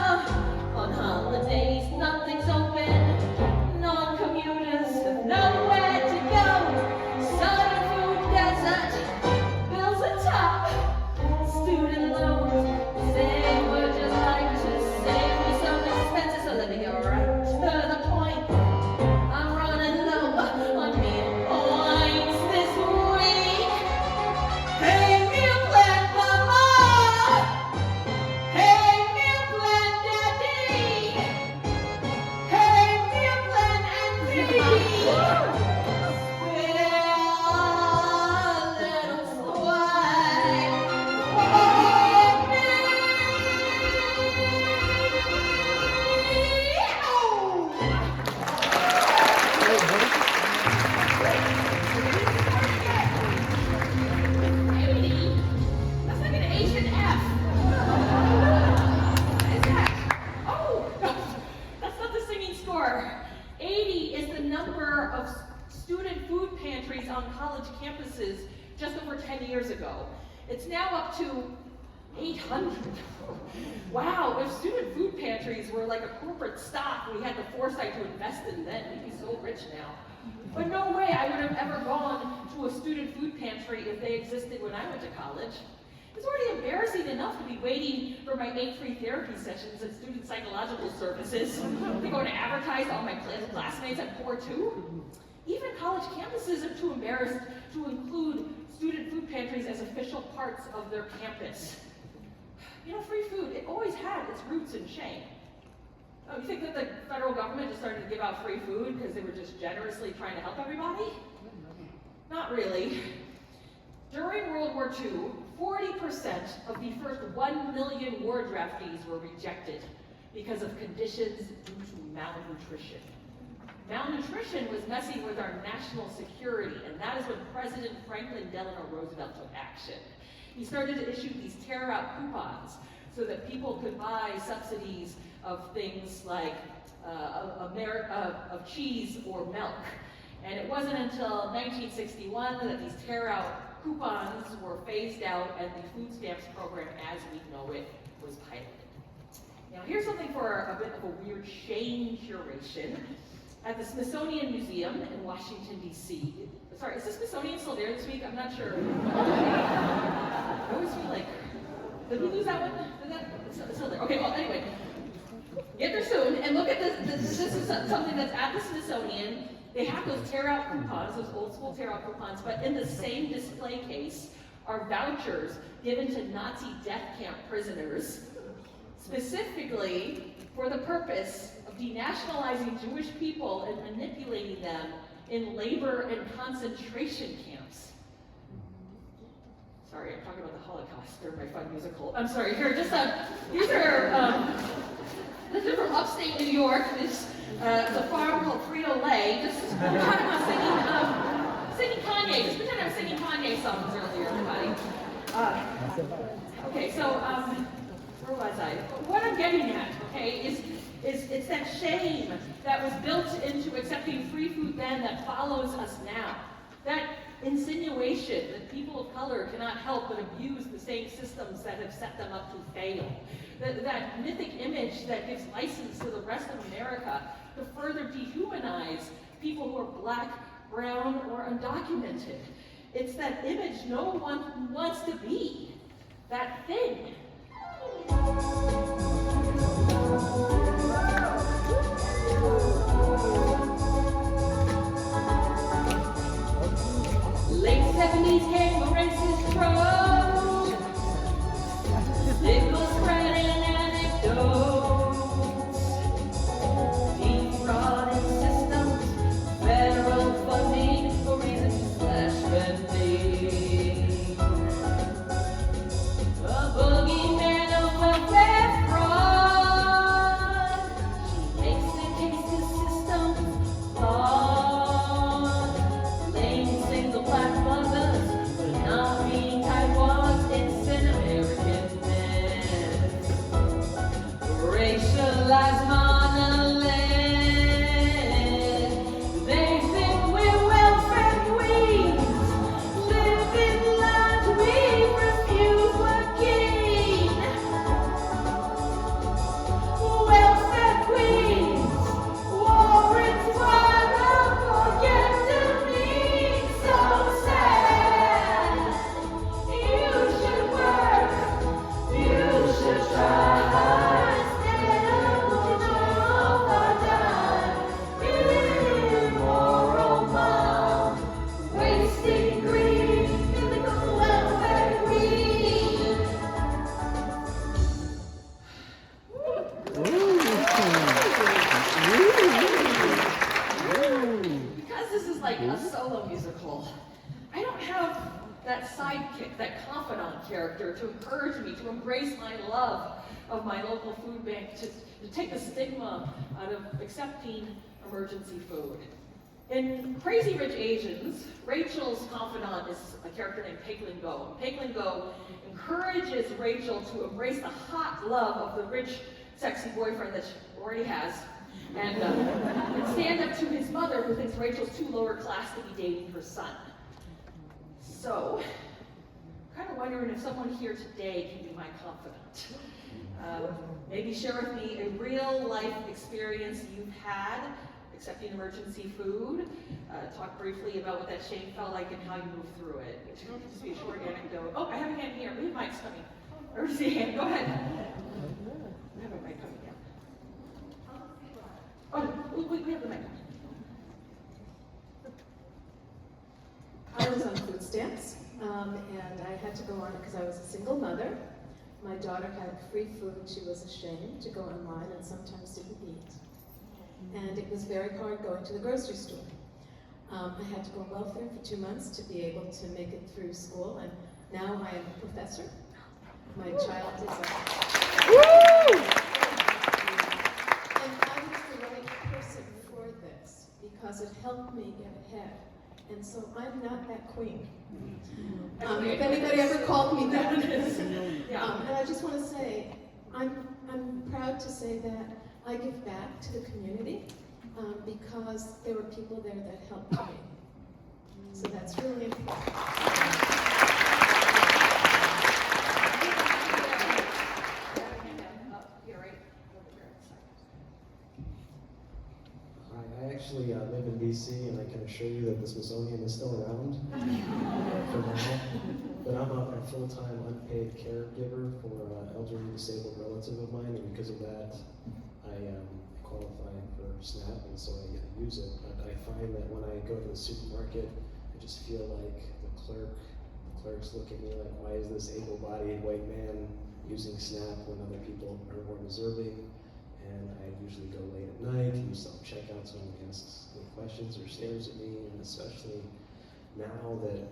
On holidays, nothing's open. Non-commuters have nowhere to go. Southern food desert, bills are top. Student loans, say we're just like to save me some expenses. So let me get right to the point. I'm running low on meal points this week. Hey, meal plan mama. Hey, meal plan daddy. Hey, meal plan auntie. That's like an Asian F. What is that? Oh, that's not the singing score. 80 is the number of student food pantries on college campuses just over 10 years ago. It's now up to 800. Wow, if student food pantries were like a corporate stock we had the foresight to invest in then, we'd be so rich now. But no way I would have ever gone to a student food pantry if they existed when I went to college. It's already embarrassing enough to be waiting for my 8 free therapy sessions at student psychological services. They're going to advertise all my classmates at poor too. Even college campuses are too embarrassed to include student food pantries as official parts of their campus. You know, free food, it always had its roots in shame. Oh, you think that the federal government just started to give out free food because they were just generously trying to help everybody? Not really. During World War II, 40% of the first 1 million war draftees were rejected because of conditions due to malnutrition. Malnutrition was messing with our national security, and that is when President Franklin Delano Roosevelt took action. He started to issue these tear-out coupons so that people could buy subsidies of things like of cheese or milk. And it wasn't until 1961 that these tear-out coupons were phased out and the food stamps program as we know it was piloted. Now here's something for a bit of a weird shame curation. at the Smithsonian Museum in Washington, D.C. Sorry, is the Smithsonian still there this week? I'm not sure. I always feel like, did we lose that one? It's still there. Okay, well, anyway. Get there soon, and look at this. This is something that's at the Smithsonian. They have those tear-out coupons, those old-school tear-out coupons, but in the same display case are vouchers given to Nazi death camp prisoners, specifically for the purpose of denationalizing Jewish people and manipulating them in labor and concentration camps. Sorry, I'm talking about the Holocaust during my fun musical. I'm sorry, here, just these are this is from upstate New York. This the farm called Frito-Lay. Just pretend I'm singing Kanye. Just pretend I'm singing Kanye songs earlier, everybody. Okay, so where was I? What I'm getting at, okay, is it's that shame that was built into accepting free food then that follows us now. That insinuation that people of color cannot help but abuse the same systems that have set them up to fail. That mythic image that gives license to the rest of America to further dehumanize people who are black, brown, or undocumented. It's that image no one wants to be. That thing. Late 70s came a racist road. Stigma spreading anecdotes. Defrauding systems. Federal funding for reasons slash spending. A boogeyman of welfare fraud. She makes the case the system's flawed. Blame single black mothers for not being Taiwan's innocent American men. Racialized monolith. They think we're welfare queens. Live in land we refuse we're keen. Welfare queens. Warren's wild forget to me. So sad. You should work. You should try. Instead of going off or die. Immoral mom. Wasting grief. Mythical welfare queen. Because this is like a solo musical, I don't have that sidekick, that confidant character to encourage me to embrace my love of my local food bank, to take the stigma out of accepting emergency food. In Crazy Rich Asians, Rachel's confidant is a character named Peglin Go. Peglin Go encourages Rachel to embrace the hot love of the rich, sexy boyfriend that she already has, and stand up to his mother, who thinks Rachel's too lower class to be dating her son. So, I'm kind of wondering if someone here today can be my confidant. Maybe share with me a real life experience you've had accepting emergency food. Talk briefly about what that shame felt like and how you moved through it. Which can just be a short anecdote. Oh, I have a hand here. We have mics coming. Emergency hand. Go ahead. I have a mic coming down. Oh, we have the mic. I was on food stamps, and I had to go on it because I was a single mother. My daughter had free food. She was ashamed to go online and sometimes didn't eat. And it was very hard going to the grocery store. I had to go on welfare for 2 months to be able to make it through school, and now I am a professor. My child is and I was the right person for this because it helped me get ahead. And so I'm not that queen. If anybody ever called me that. And I just want to say, I'm proud to say that I give back to the community because there were people there that helped me. So that's really important. I actually live in DC, and I can assure you that the Smithsonian is still around for now. But I'm a full-time unpaid caregiver for an elderly disabled relative of mine, and because of that, I qualify for SNAP, and so I use it. But I find that when I go to the supermarket, I just feel like the clerks look at me like, why is this able-bodied white man using SNAP when other people are more deserving? And I usually go late at night, use self-checkout, so no one asks me questions or stares at me, and especially now that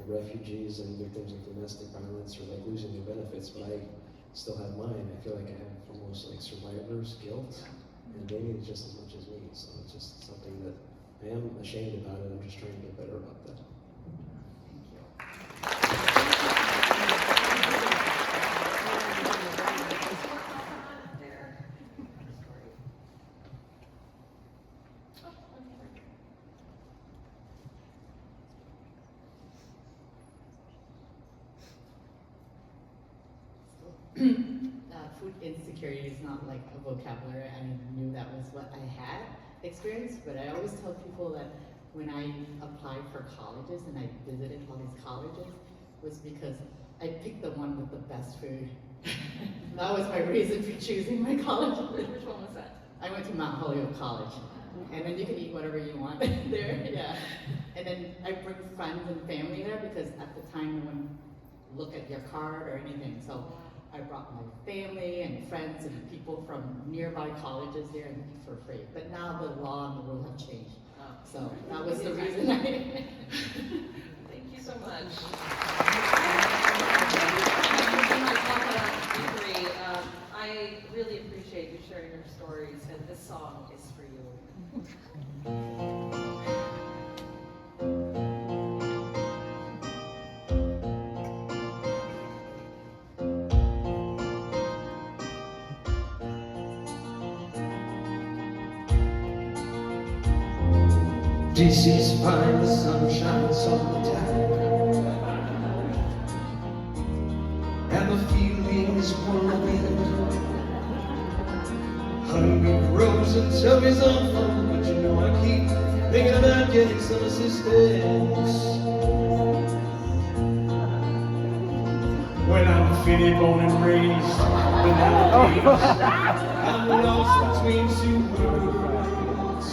refugees and victims of domestic violence are like losing their benefits, but I still have mine. I feel like I have almost like survivor's guilt, and they need it just as much as me. So it's just something that I am ashamed about it. I'm just trying to get better about that. Food insecurity is not like a vocabulary. I knew that was what I had experienced, but I always tell people that when I applied for colleges and I visited all these colleges was because I picked the one with the best food. That was my reason for choosing my college. Which one was that? I went to Mount Holyoke College, and then you can eat whatever you want there, yeah. And then I bring friends and family there because at the time no one look at your card or anything. So I brought my family and friends and people from nearby colleges there and eat for free. But now the law and the rule have changed. So that was the reason I... Thank you so much. I really appreciate you sharing your stories, and this song is for you. DC's fine, the sun shines all the time, and the feeling is whirlwind. Hunger grows and tummy's on fun, but you know I keep thinking about getting some assistance. When I'm fitted, born and raised, without peace, I'm lost between two worlds.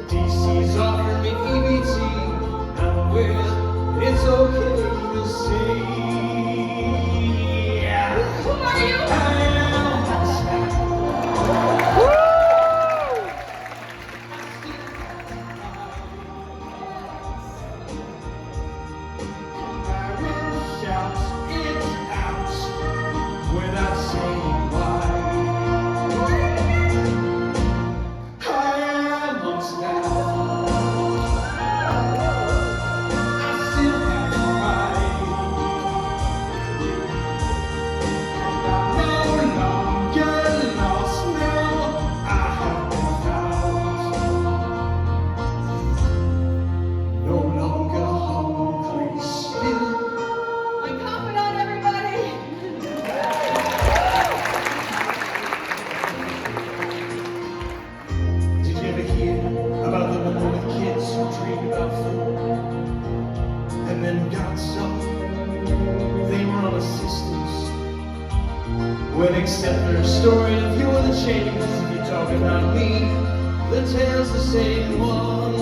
DC's offering me EBT. I'm aware it's okay to say. Who are you? Well, except for a story of you and the changes. If you talk about me, the tale's the same one.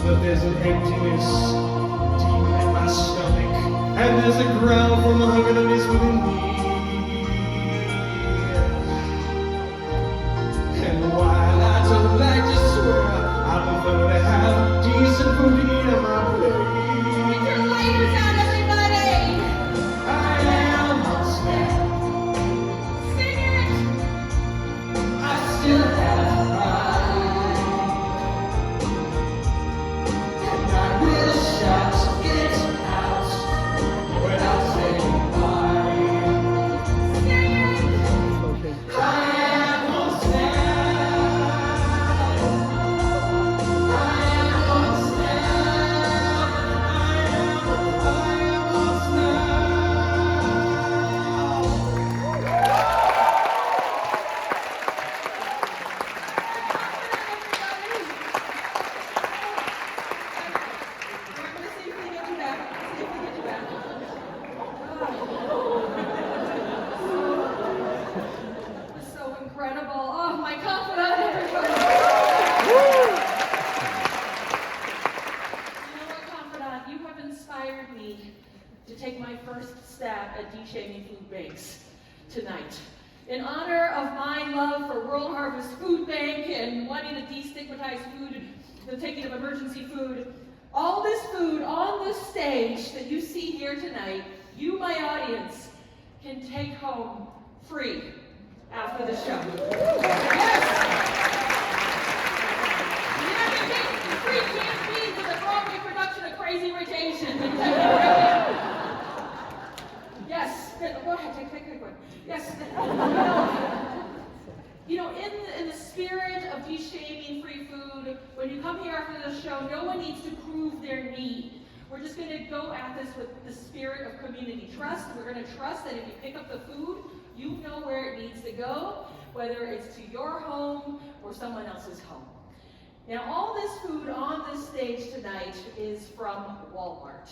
But there's an emptiness deep in my stomach, and there's a growl from the hunger that is within me. And while I don't like to swear, I prefer to have decent food to eat on my plate. Get your lighters out, everybody! I am on snap. Sing it! I still have pride, and I will shout it out without saying have inspired me to take my first stab at de-shaming food banks tonight. In honor of my love for World Harvest Food Bank and wanting to destigmatize food, the taking of emergency food, all this food on this stage that you see here tonight, you, my audience, can take home free after the show. Yes! Free can't be with a Broadway production of Crazy Rotation. Yes, go ahead, take a quick. Yes, in the spirit of de-shaming free food, when you come here after the show, no one needs to prove their need. We're just going to go at this with the spirit of community trust. We're going to trust that if you pick up the food, you know where it needs to go, whether it's to your home or someone else's home. Now, all this food on this stage tonight is from Walmart,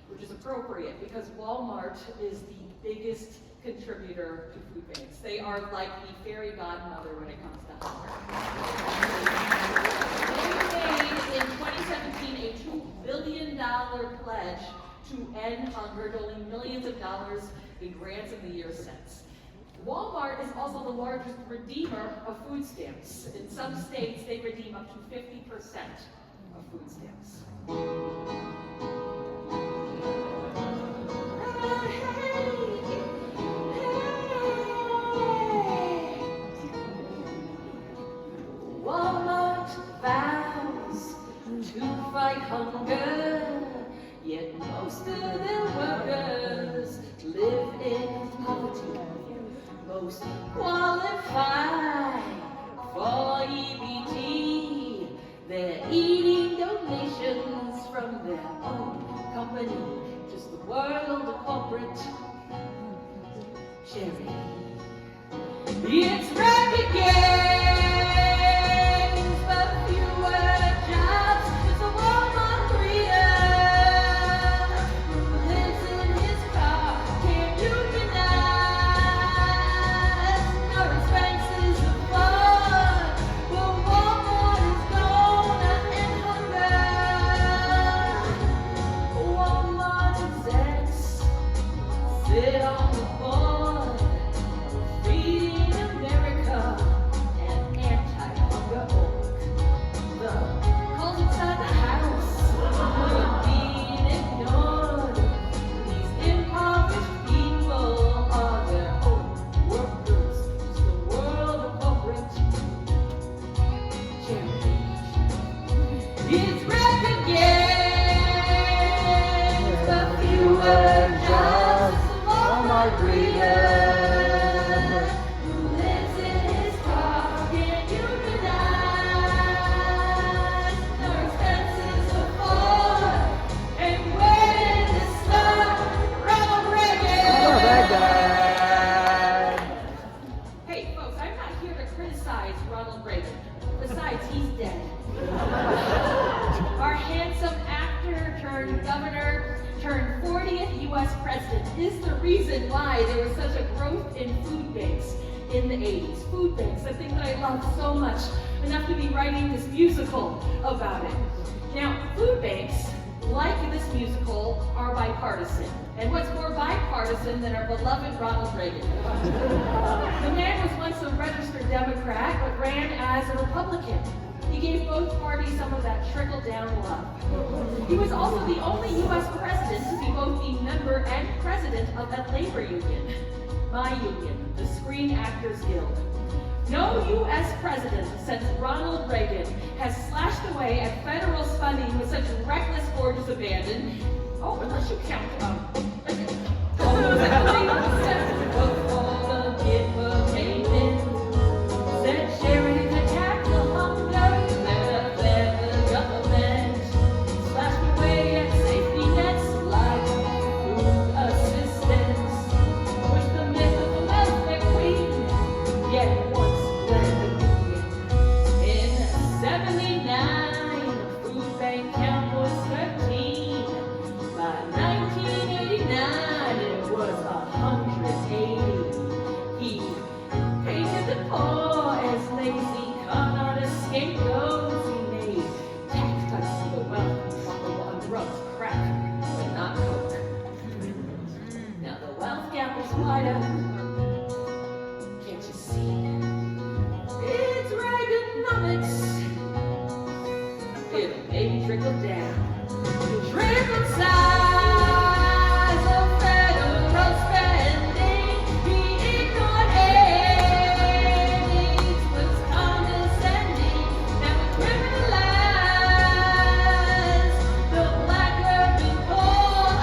which is appropriate because Walmart is the biggest contributor to food banks. They are like the fairy godmother when it comes to hunger. They made in 2017 a $2 billion pledge to end hunger, doling millions of dollars in grants in the years since. Walmart is also the largest redeemer of food stamps. In some states, they redeem up to 50% of food stamps. Walmart vows to fight hunger, yet most of their workers live in poverty. Most qualify for EBT. They're eating donations from their own company. Just the world of corporate charity. It's racket games, but fewer jobs. It's a Walmart breeder who lives in his car, can't unionize, no expenses afford. But Walmart is gonna end hunger. Walmart execs sit on the board, feeding America and anti-hunger org. The calls inside the house are being ignored. These impoverished people are their own workers. Just the world of corporate charity. It's record games, but fewer jobs. Walmart breeder who lives in his car, can't unionize, no expenses afford. And where did this start? Ronald Reagan! Hey folks, I'm not here to criticize Ronald Reagan. Besides, he's dead. Our handsome actor turned governor turned 40th U.S. president is the reason why there was such a growth in food banks in the 80s. Food banks, a thing that I love so much, enough to be writing this musical about it. Now, food banks, like this musical, are bipartisan. And what's more bipartisan than our beloved Ronald Reagan? The man was once a registered Democrat, but ran as a Republican. He gave both parties some of that trickle-down love. He was also the only U.S. president to be both the member and president of that labor union, my union, the Screen Actors Guild. No U.S. president since Ronald Reagan has slashed away at federal funding with such reckless, gorgeous abandon. Oh, unless you count, right up. Can't you see? It's Reaganomics. It'll maybe trickle down. Trickle size of federal spending. He ignored AIDS, was condescending, and criminalized the black urban poor.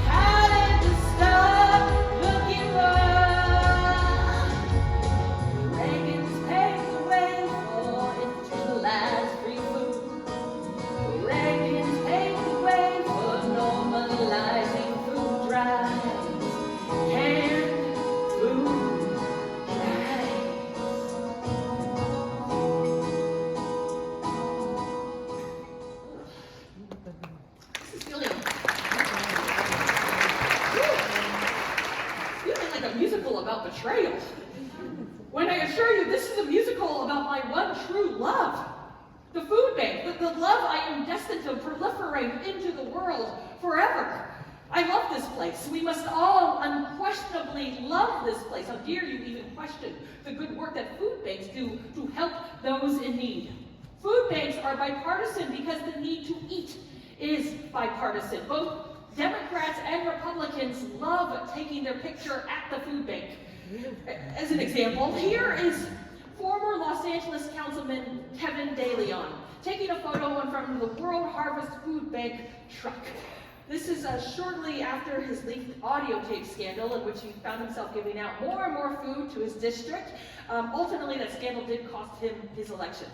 How did the start looking rough? Reagan's paved the way for institutionalized free food. Reagan's paved the way for normalizing food drives. Canned food drives. This is feeling like a musical about betrayal. When I assure you, this is a musical about my one true love. The food bank, the love I am destined to proliferate into the world forever. I love this place. We must all unquestionably love this place. How dare you even question the good work that food banks do to help those in need. Food banks are bipartisan because the need to eat is bipartisan. Both Democrats and Republicans love taking their picture at the food bank. As an example, here is former Los Angeles Councilman Kevin DeLeon taking a photo in front of the World Harvest Food Bank truck. This is shortly after his leaked audio tape scandal in which he found himself giving out more and more food to his district. Ultimately, that scandal did cost him his election.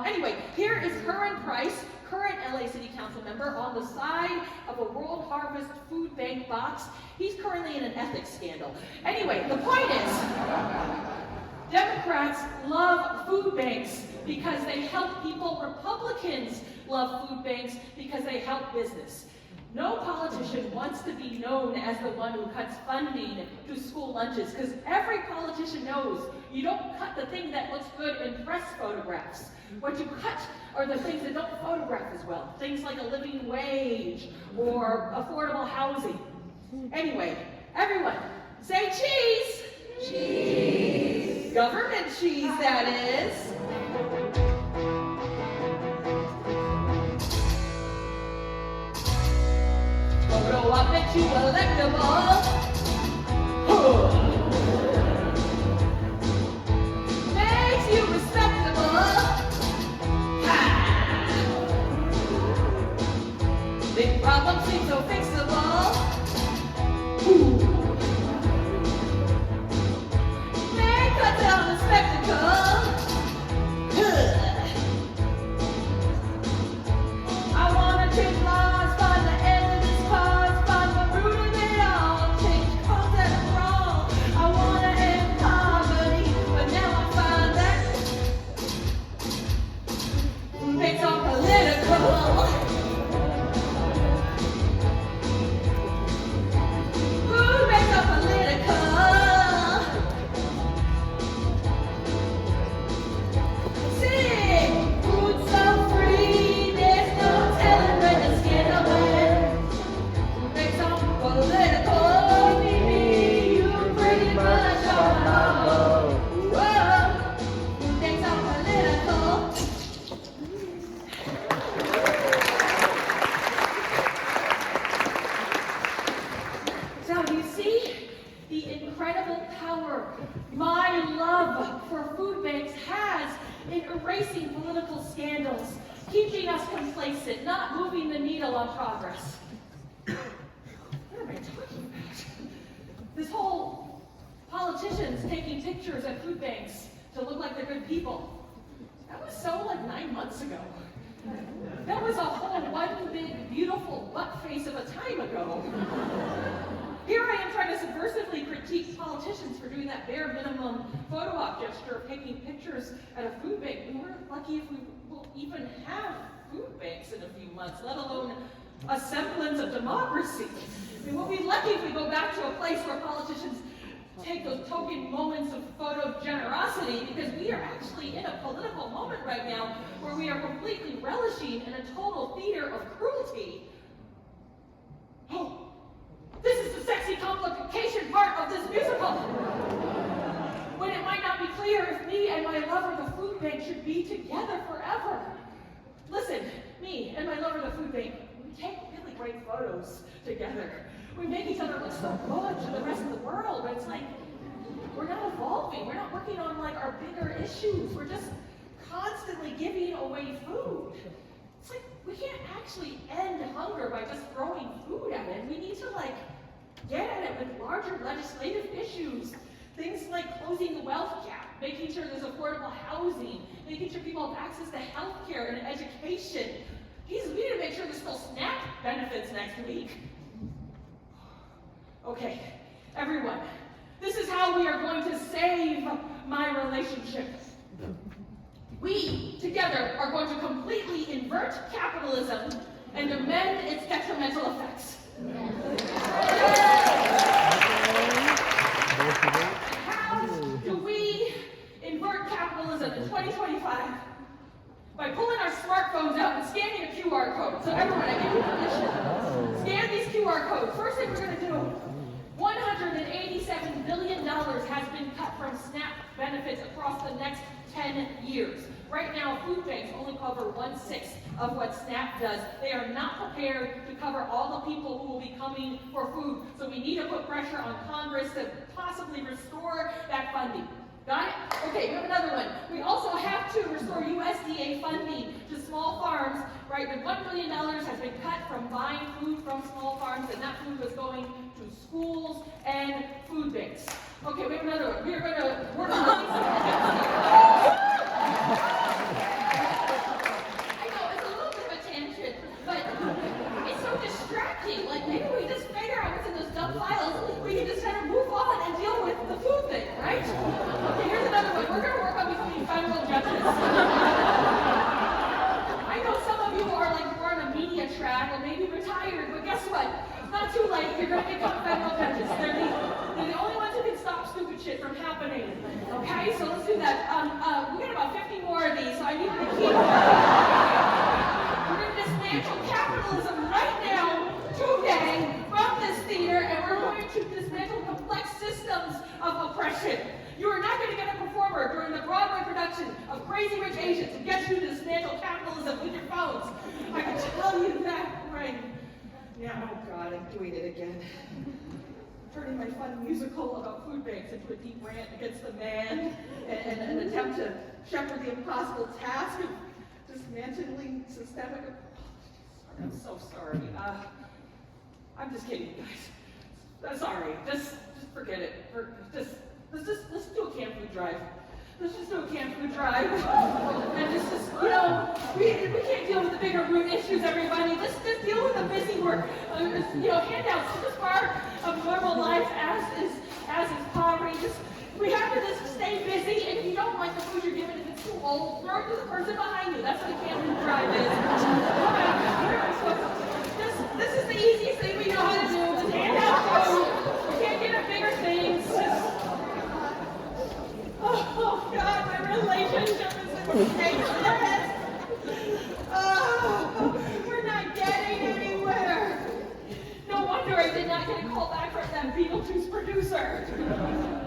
Anyway, here is Curran Price, current LA City Council member, on the side of a World Harvest Food Bank box. He's currently in an ethics scandal. Anyway, the point is, Democrats love food banks because they help people. Republicans love food banks because they help business. No politician wants to be known as the one who cuts funding to school lunches, because every politician knows you don't cut the thing that looks good in press photographs. What you cut are the things that don't photograph as well. Things like a living wage or affordable housing. Anyway, everyone, say cheese! Cheese! Government cheese, that is. Photo up at you electable. Makes you respectable. Ha! Big problems seem so fixable. May cut down the spectacle. I wanna change laws, find the end of this cause, find the root of it all, change cause that are wrong. I wanna end poverty, but now I find that it's all political. Food makes all political. Sing, food so free, there's no telling when the scandal went. Food makes all political. You pretty much all know. Whoa, food makes all political. So you see the incredible power my love for food banks has in erasing political scandals, keeping us complacent, not moving the needle on progress. What am I talking about? This whole politicians taking pictures at food banks to look like they're good people. That was so like 9 months ago. That was a whole one big, beautiful butt face of a time ago. Here I am trying to subversively critique politicians for doing that bare minimum photo op gesture of taking pictures at a food bank. And we're lucky if we will even have food banks in a few months, let alone a semblance of democracy. I mean, we'll be lucky if we go back to a place where politicians take those token moments of photo generosity, because we are actually in a political moment right now where we are completely relishing in a total theater of cruelty. Oh, this is the sexy complication part of this music. lover, the food bank, should be together forever. Listen, me and my lover, the food bank, we take really great photos together. We make each other look so good to the rest of the world, but it's like, we're not evolving. We're not working on like our bigger issues. We're just constantly giving away food. It's like, we can't actually end hunger by just throwing food at it. We need to like get at it with larger legislative issues. Things like closing the wealth gap, making sure there's affordable housing, making sure people have access to health care and education. We need to make sure there's still SNAP benefits next week. Okay, everyone, this is how we are going to save my relationship. We, together, are going to completely invert capitalism and amend its detrimental effects. How do we invert capitalism in 2025? By pulling our smartphones out and scanning a QR code. So everyone, I give you permission. Scan these QR codes. First thing we're going to do, $187 billion has been cut from SNAP benefits across the next 10 years. Right now, food banks only cover 1/6 of what SNAP does. They are not prepared to cover all the people who will be coming for food. So we need to put pressure on Congress to possibly restore that funding. Got it? Okay, we have another one. We also have to restore USDA funding to small farms, right? The $1 billion has been cut from buying food from small farms, and that food was going to schools and food banks. Okay, we have another one. We are going to work on I know, it's a little bit of a tangent, but it's so distracting. Like, maybe we just figure out what's in those dumb files. We can just kind of move on and deal with the food thing, right? Okay, here's another one. We're going to work on becoming federal judges. I know some of you are like more on a media track or maybe retired, but guess what? It's not too late. You're going to become federal judges. They're the only ones who can stop stupid shit from happening. Okay, so let's do that. We got about 50 more of these, so I need you to keep. We're going to dismantle capitalism right now, today, from this theater, and we're going to dismantle complex systems of oppression. You are not going to get a performer during the Broadway production of Crazy Rich Asians who gets you to dismantle capitalism with your phones. I can tell you that right now. Oh God, I'm doing it again. Turning my fun musical about food banks into a deep rant against the man and an attempt to shepherd the impossible task of dismantling systemic. I'm so sorry. I'm just kidding, guys. I'm sorry. Just forget it. Let's do a canned food drive. Let's just do a canned food drive. And just we can't deal with the bigger root issues, everybody. Just deal with the busy work. Handouts are just part of normal life as is poverty. We have to just stay busy, and if you don't like the food you're given, if it's too old, throw it to the person behind you. That's what a canned food drive is. This is the easiest thing we know how to do. Just hand out food. We can't get at bigger things. Oh God, my relationship is in stasis. Oh, we're not getting anywhere. No wonder I did not get a call back from that Beetlejuice producer.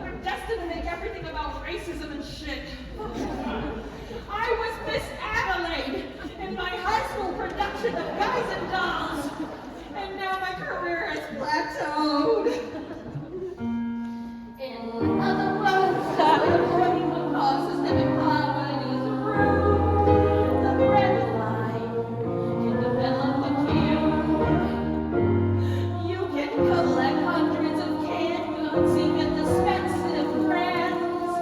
I'm destined to make everything about racism and shit. I was Miss Adelaide in my high school production of Guys and Dolls, and now my career has plateaued. In other words, the brain will cause systemic poverty's root. The bread line can develop a cure. You can collect hundreds of canned goods, even expensive brands.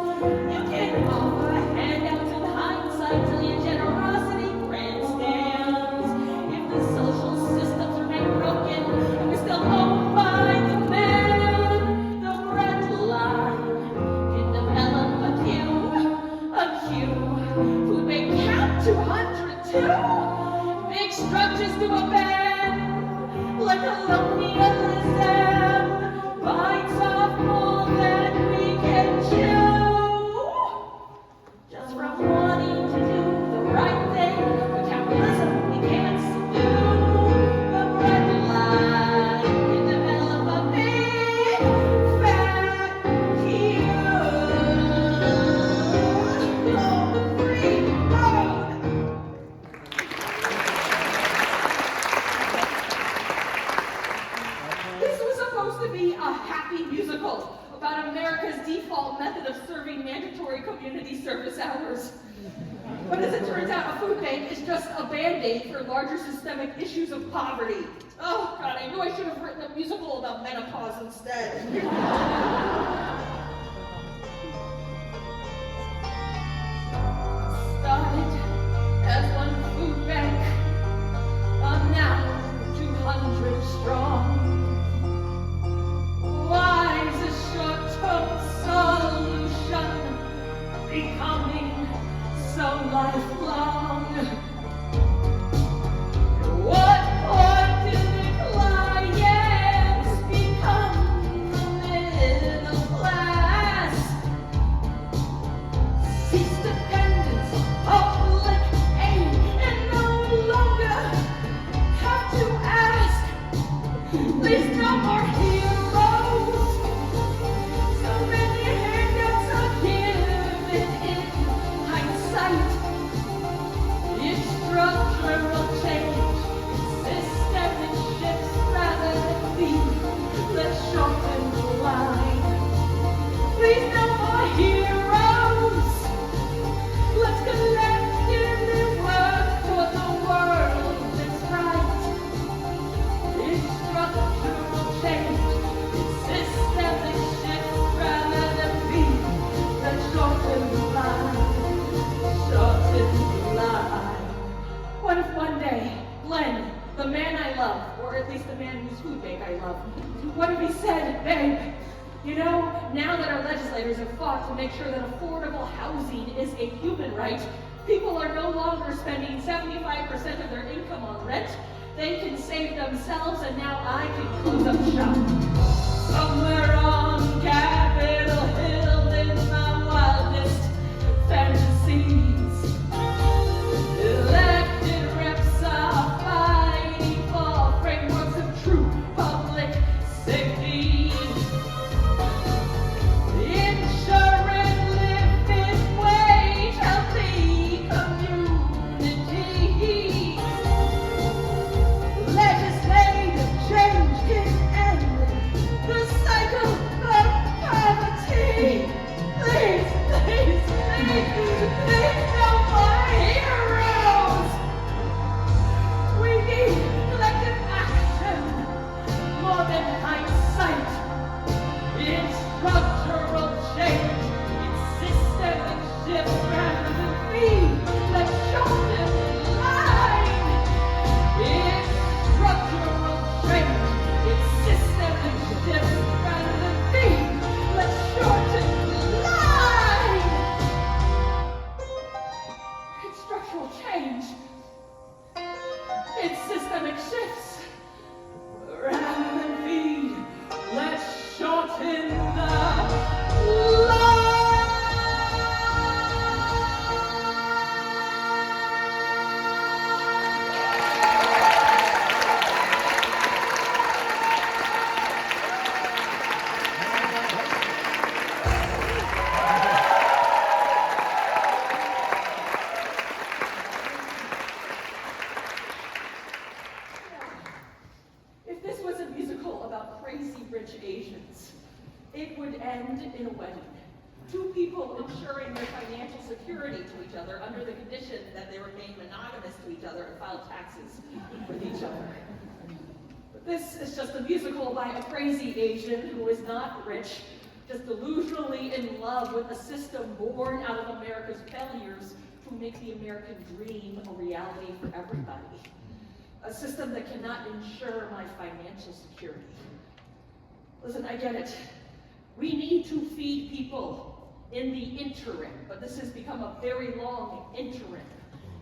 You can offer handouts in hindsight till your generosity grandstands. If the social systems remain broken, and we're still owned by the man. supposed to be a happy musical about America's default method of serving mandatory community service hours. But as it turns out, a food bank is just a band-aid for larger systemic issues of poverty. Oh, God, I knew I should have written a musical about menopause instead. Started as one food bank, but now 200 strong. Why is a short-term solution becoming so lifelong? What point do the clients become the middle class? Cease dependence on public aid and no longer have to ask. Please no more heroes. So many handouts are given in hindsight. It's structural change, systemic shifts rather than feet. Let's shorten the line. Please no more heroes. Let's collectively work toward the world that's right. It's structural change, it's systemic shifts rather than feet. Let's shorten the line. Shorten the line. What if one day, Glenn, the man I love, or at least the man whose food bank I love, what if he said, babe, you know, now that our legislators have fought to make sure that affordable housing is a human right, people are no longer spending 75% of their income on rent. They can save themselves, and now I can close up shop. Somewhere on Capitol Hill in my wildest fantasies, elected reps are fighting for frameworks of true public safety. Ensuring living wage, healthy communities. Legislative change can end the cycle of poverty. Please, please, please, please, no more heroes. We need collective action more than hindsight. It's structural change. It's systemic shift rather than feed. Let's shorten the line. It's structural change. It's systemic shift rather than feed. Let's shorten the line. It's structural change. It's systemic shifts rather than feed. Let's shorten the line. If this was a musical about crazy rich Asians, it would end in a wedding. Two people ensuring their financial security to each other under the condition that they remain monogamous to each other and file taxes with each other. But this is just a musical by a crazy Asian who is not rich, just delusionally in love with a system born out of America's failures to make the American dream a reality for everybody. A system that cannot ensure my financial security. Listen, I get it. We need to feed people in the interim, but this has become a very long interim.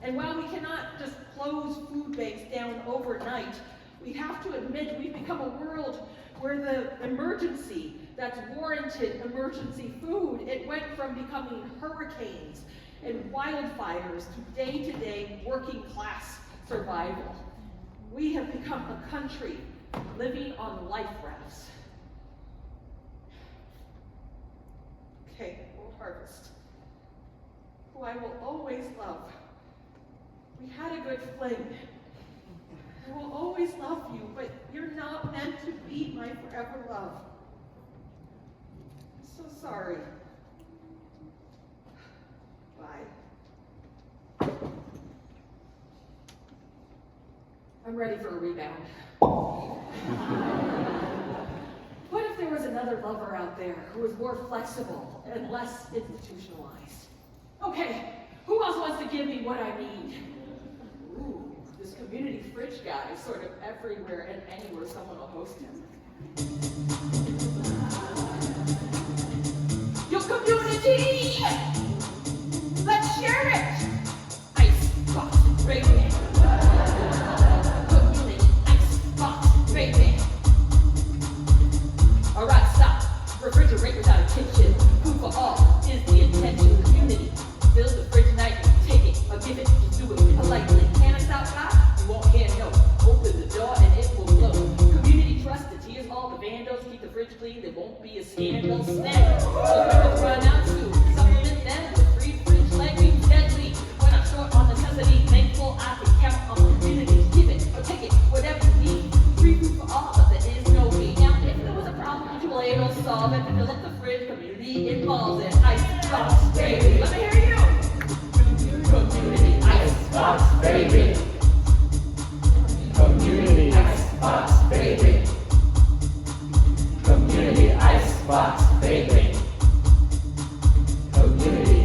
And while we cannot just close food banks down overnight, we have to admit we've become a world where the emergency that's warranted emergency food, it went from becoming hurricanes and wildfires to day-to-day working class survival. We have become a country living on life rafts. Okay, Old Harvest, who I will always love. We had a good fling. I will always love you, but you're not meant to be my friend. ever love. I'm so sorry. Bye. I'm ready for a rebound. What if there was another lover out there who was more flexible and less institutionalized? Okay, who else wants to give me what I need? Ooh, this community fridge guy is sort of everywhere and anywhere someone will host him. Your community! Let's share it! Icebox, baby. Community, icebox, baby. Alright, stop. Refrigerate without a kitchen. Food for all is the intention. Community, fill the fridge tonight. Take it or give it. Just do it politely. Panics outside, you won't hear no. Open the door and it will flow. Community trust, the tears, all the vandals. Keep the fridge clean, there won't be a scandal. Snack, so the run out to supplement them with free fridge language. Deadly, when I'm short on necessity. Thankful I can count on the community. Give it or take it, whatever you need. Free food for all, but there is no way. Now, if there was a problem, you will able to solve it. Fill up the fridge, community involved in icebox, baby. Let me hear you. Community icebox, baby. Community icebox, baby. Community icebox, baby. Community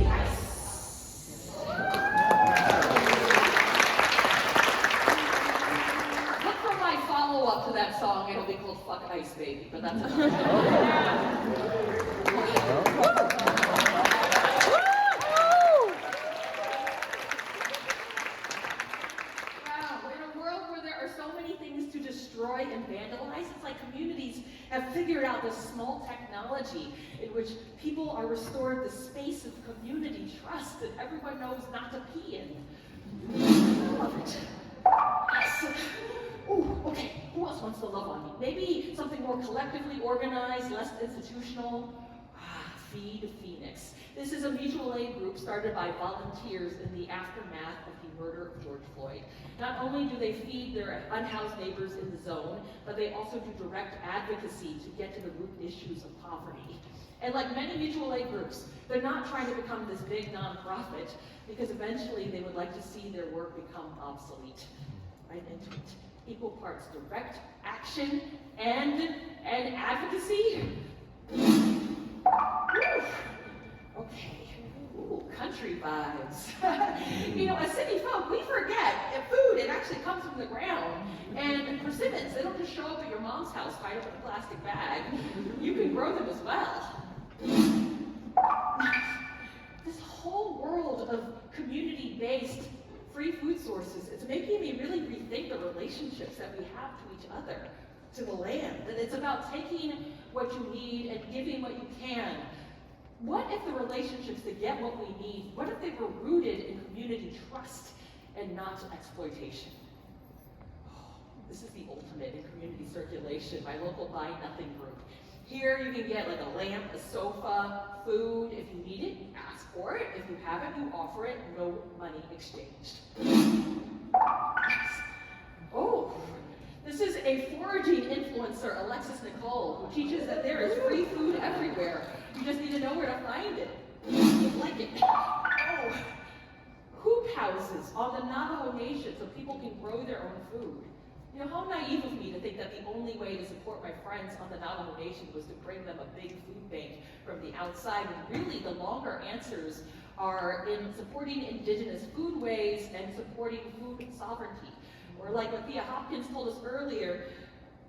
Look for my follow-up to that song. It'll be called Fuck Ice Baby, but that's another. Wow, in a world where there are so many things to destroy and vandalize, it's like communities have figured out this small technology in which people are restored the space of community trust that everyone knows not to pee in. I love it. Yes. Ooh, okay, who else wants to love on me? Maybe something more collectively organized, less institutional. Feed Phoenix. This is a mutual aid group started by volunteers in the aftermath of the murder of George Floyd. Not only do they feed their unhoused neighbors in the zone, but they also do direct advocacy to get to the root issues of poverty. And like many mutual aid groups, they're not trying to become this big nonprofit because eventually they would like to see their work become obsolete. Right into it. Equal parts direct action and advocacy. Okay. Ooh, country vibes. You know, as city folk, we forget that food, it actually comes from the ground. And persimmons, they don't just show up at your mom's house tied up in a plastic bag. You can grow them as well. This whole world of community-based free food sources, it's making me really rethink the relationships that we have to each other, to the land. That it's about taking what you need and giving what you can. What if the relationships to get what we need, what if they were rooted in community trust and not exploitation? This is the ultimate in community circulation, my local Buy Nothing group. Here you can get like a lamp, a sofa, food. If you need it, you ask for it. If you have it, you offer it. No money exchanged. Oh, this is a foraging influencer, Alexis Nicole, who teaches that there is free food everywhere. You just need to know where to find it. You like it. Oh, hoop houses on the Navajo Nation so people can grow their own food. You know, how naive of me to think that the only way to support my friends on the Navajo Nation was to bring them a big food bank from the outside, when really the longer answers are in supporting indigenous foodways and supporting food sovereignty. Or like what Thea Hopkins told us earlier,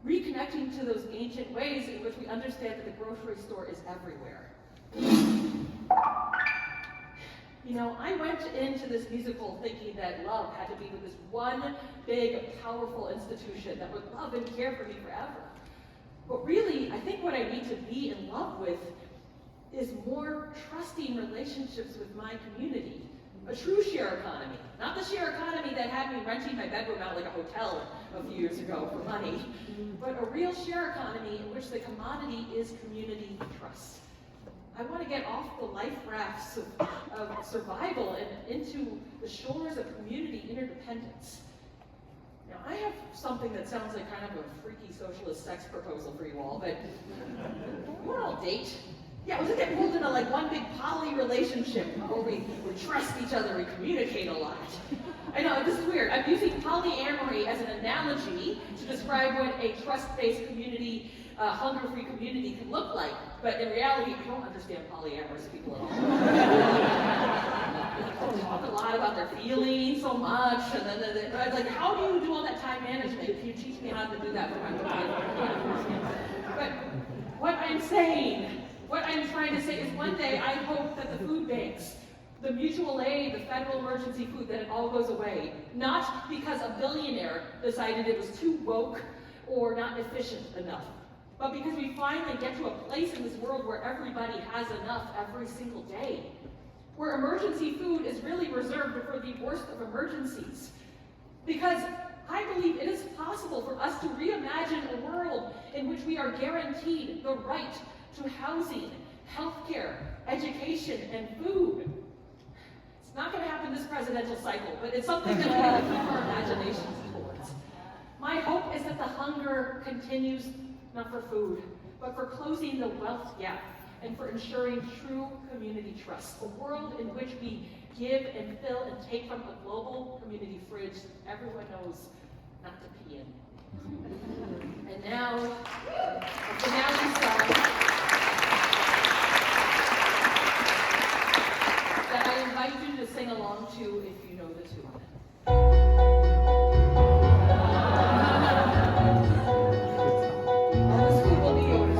reconnecting to those ancient ways in which we understand that the grocery store is everywhere. You know, I went into this musical thinking that love had to be with this one big, powerful institution that would love and care for me forever. But really, I think what I need to be in love with is more trusting relationships with my community. A true share economy. Not the share economy that had me renting my bedroom out like a hotel a few years ago for money, but a real share economy in which the commodity is community trust. I want to get off the life rafts of survival and into the shores of community interdependence. Now, I have something that sounds like kind of a freaky socialist sex proposal for you all, but you want to all date? Yeah, we'll just get pulled into like one big poly relationship where we trust each other, we communicate a lot. I know, this is weird. I'm using polyamory as an analogy to describe what a trust-based community, hunger-free community can look like. But in reality, I don't understand polyamorous people at all. They talk a lot about their feelings so much, and then it's like, how do you do all that time management? Can you teach me how to do that for my But what I'm trying to say is one day I hope that the food banks, the mutual aid, the federal emergency food, that it all goes away. Not because a billionaire decided it was too woke or not efficient enough, but because we finally get to a place in this world where everybody has enough every single day. Where emergency food is really reserved for the worst of emergencies. Because I believe it is possible for us to reimagine a world in which we are guaranteed the right to housing, healthcare, education, and food. It's not going to happen this presidential cycle, but it's something that we can keep our imaginations towards. My hope is that the hunger continues, not for food, but for closing the wealth gap and for ensuring true community trust. A world in which we give and fill and take from a global community fridge that everyone knows not to pee in. And now, the finale song that I invite you to sing along to if you know the tune. All this food will be yours.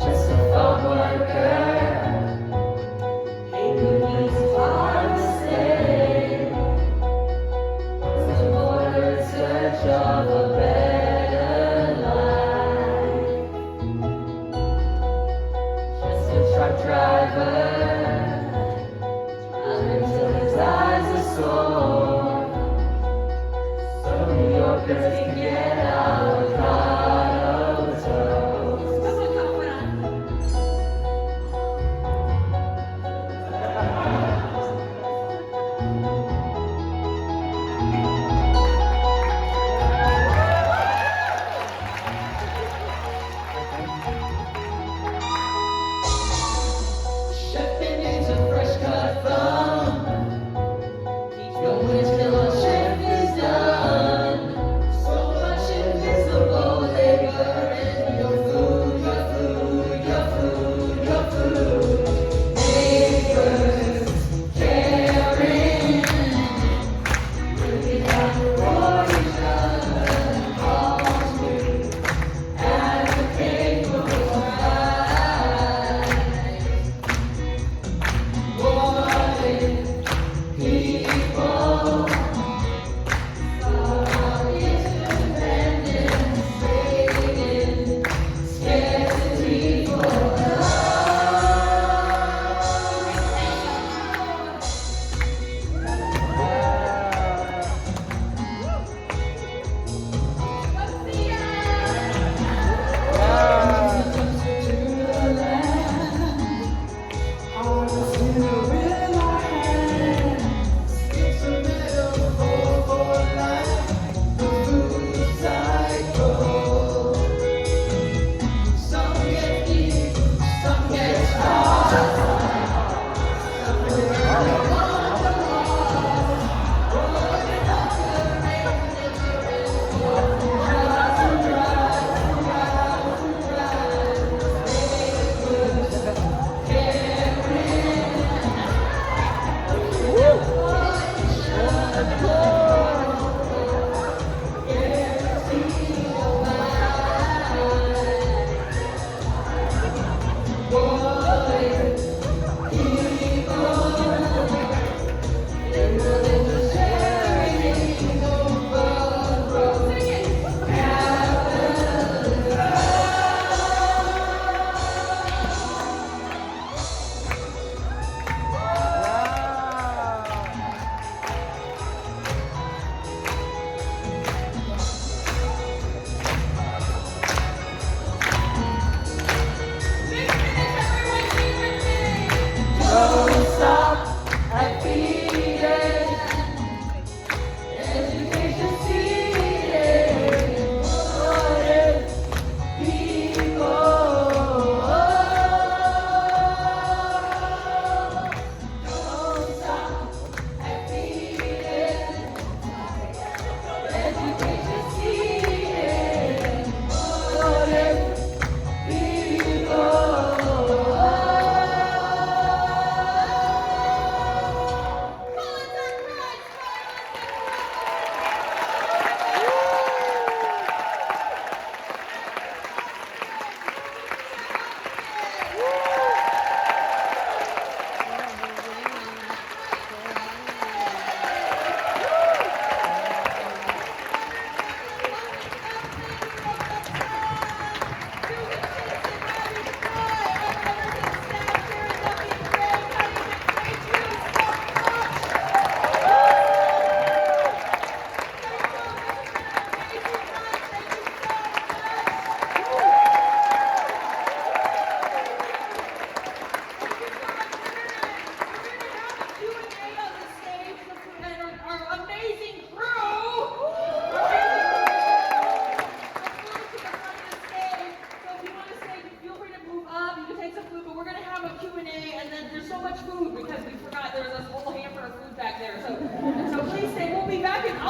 Just a farm worker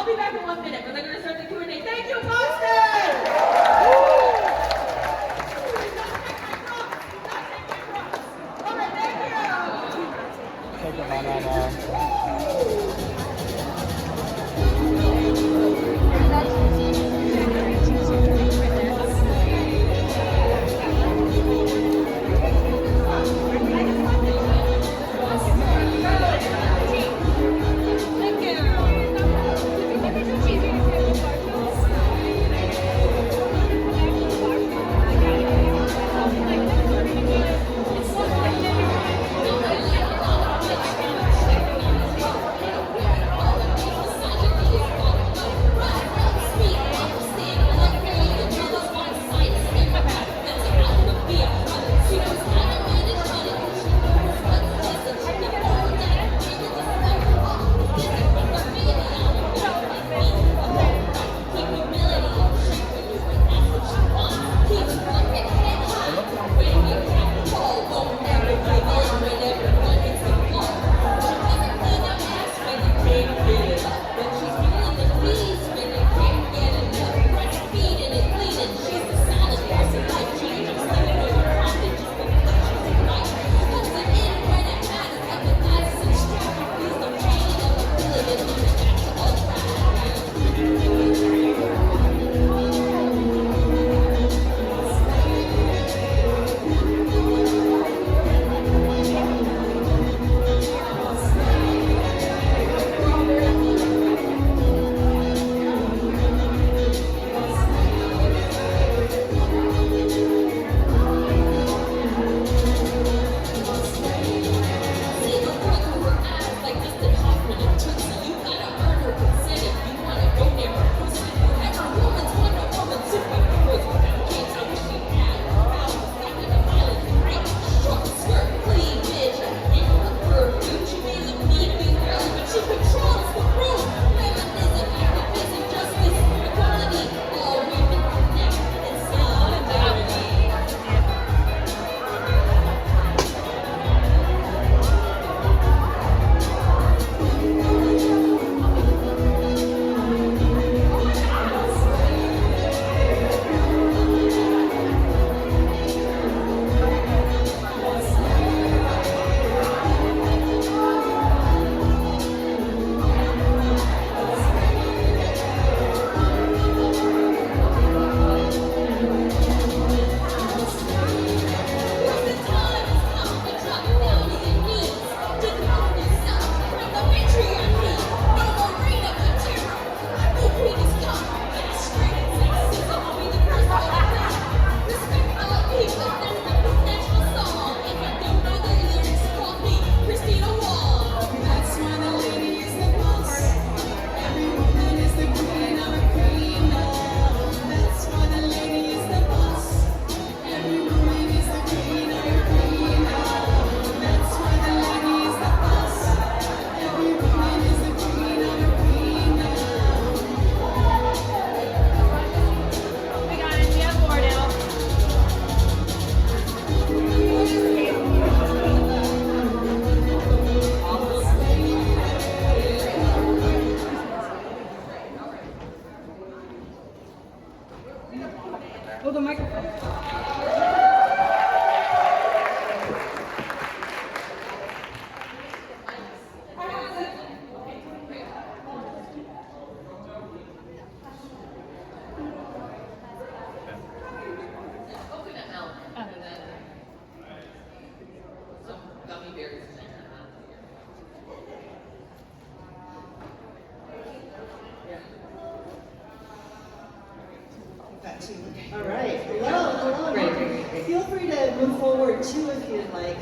I'll be back in 1 minute, but they're going to start the Q&A. Thank you, Boston! All right, thank you. Take a banana. Kristina Wong. That's why the lady is the boss. Every woman is the queen of a queen. That's why the lady is the boss. Every woman is the queen of a queen. That's why the lady is the boss. Every woman is the queen of a queen. We got it. We have more now. Oh, the microphone. Coconut milk, and then some gummy bears in there. That too. All right. Hello. Great. Feel free to move forward too if you'd like.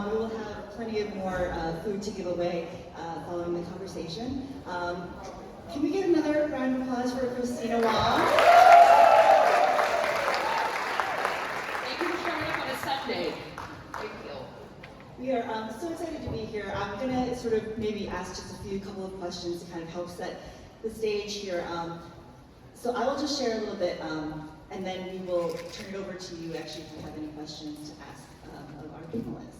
We will have plenty of more food to give away following the conversation. Can we get another round of applause for Kristina Wong? Thank you for showing up on a Sunday. Big deal. We are so excited to be here. I'm going to sort of maybe ask just a couple of questions to kind of help set the stage here. So I will just share a little bit, and then we will turn it over to you actually if you have any questions to ask of our panelists.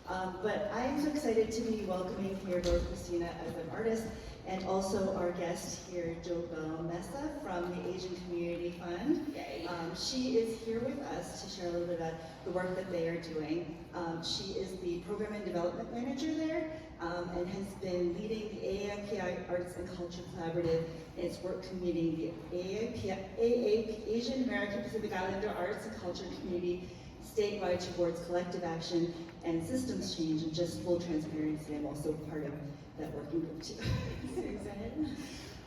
But I am so excited to be welcoming here both Kristina as an artist and also our guest here, Jobel Mesa from the Asian Community Fund. Yay. She is here with us to share a little bit about the work that they are doing. She is the Program and Development Manager there and has been leading the AAPI Arts and Culture Collaborative in its work committing the AAP, Asian American Pacific Islander Arts and Culture Community statewide towards collective action and systems change. And just full transparency, I'm also part of that working group too. Susan.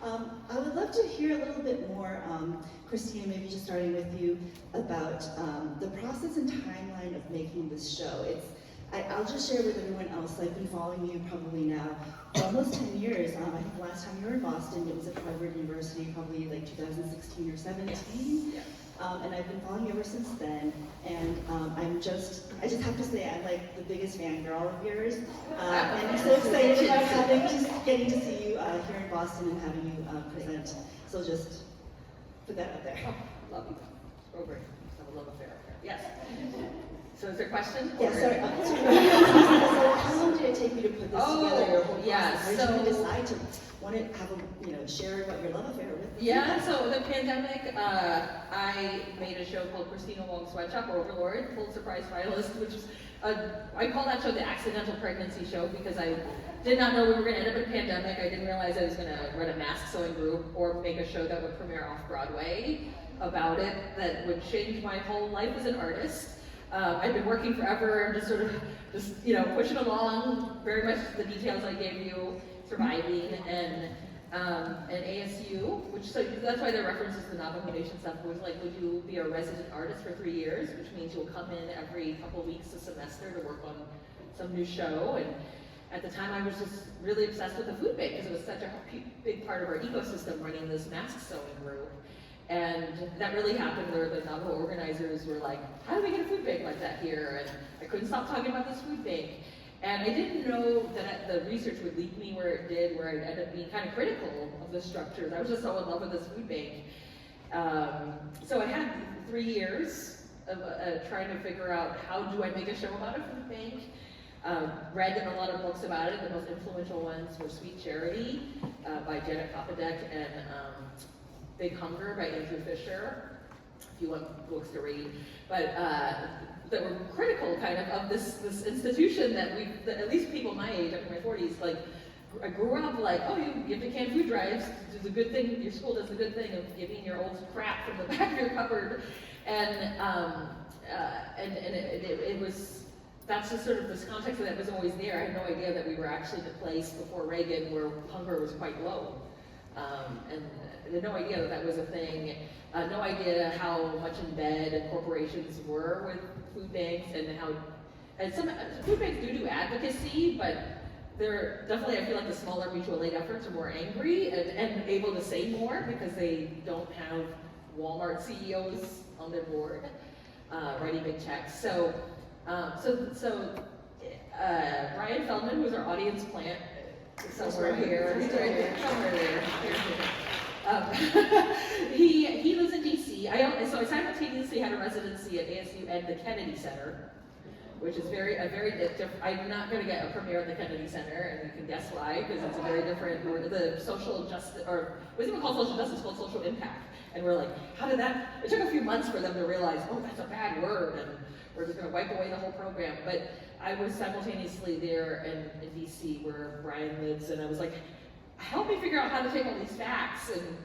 I would love to hear a little bit more, Kristina, maybe just starting with you, about the process and timeline of making this show. I'll just share with everyone else, I've been following you probably now for almost 10 years. I think the last time you were in Boston, it was at Harvard University, probably like 2016 or 17. Yes. And I've been following you ever since then. And I just have to say, I'm like the biggest fangirl of yours. And I'm so excited about getting to see you here in Boston and having you present. So just put that out there. Oh, love you. Over. Have a love affair. Yes. So is there a question? Yeah, sorry. So how long did it take you to put this together? Your whole yeah, process? How did you decide to want to have share about your love affair with? Yeah, so the pandemic, I made a show called Kristina Wong Sweatshop Overlord, full surprise finalist, which is, I call that show the accidental pregnancy show because I did not know we were going to end up in a pandemic. I didn't realize I was going to run a mask sewing group or make a show that would premiere off Broadway about it that would change my whole life as an artist. I've been working forever and just pushing along, very much the details I gave you, surviving, and ASU, so that's why the references to the Navajo Nation stuff was like, would you be a resident artist for 3 years, which means you'll come in every couple weeks a semester to work on some new show. And at the time I was just really obsessed with the food bank because it was such a big part of our ecosystem running this mask sewing group. And that really happened where the Navajo organizers were like, how do we get a food bank like that here? And I couldn't stop talking about this food bank. And I didn't know that the research would lead me where it did, where I ended up being kind of critical of the structures. I was just so in love with this food bank. So I had 3 years of trying to figure out how do I make a show about a food bank. Read a lot of books about it. The most influential ones were Sweet Charity by Janet Kopadek and Big Hunger by Andrew Fisher, if you want books to read. But that were critical kind of this institution that at least people my age, up in my 40s, like I grew up like, oh, you give the canned food drives, it's a good thing, your school does a good thing of giving your old crap from the back of your cupboard. And it was, that's just sort of this context that was always there. I had no idea that we were actually in a place before Reagan where hunger was quite low. And I had no idea that was a thing. No idea how much in bed corporations were with food banks and some food banks do advocacy, but they're definitely, I feel like the smaller mutual aid efforts are more angry and able to say more because they don't have Walmart CEOs on their board writing big checks. So Brian Feldman, who's our audience plant, somewhere here, he's right here, somewhere there. He lives in DC. So I simultaneously had a residency at ASU and the Kennedy Center, which is a very different. I'm not going to get a premiere at the Kennedy Center, and you can guess why, because it's a very different. The social justice, or it wasn't even called social justice, it's called social impact. And we're like, how did that? It took a few months for them to realize, oh, that's a bad word, and we're just going to wipe away the whole program. But I was simultaneously there in DC, where Brian lives, and I was like, help me figure out how to take all these facts, and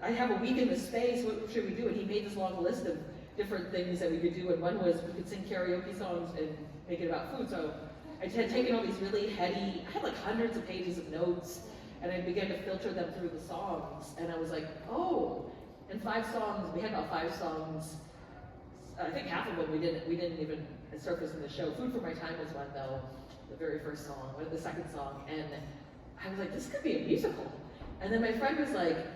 I have a week in this space, what should we do? And he made this long list of different things that we could do, and one was we could sing karaoke songs and make it about food. So I had taken all these really heady, I had like hundreds of pages of notes, and I began to filter them through the songs, and I was like, oh, and 5 songs, we had about 5 songs, I think half of them we didn't even surface in the show. Food for My Time was one though, the very first song, or the second song, and I was like, this could be a musical. And then my friend was like,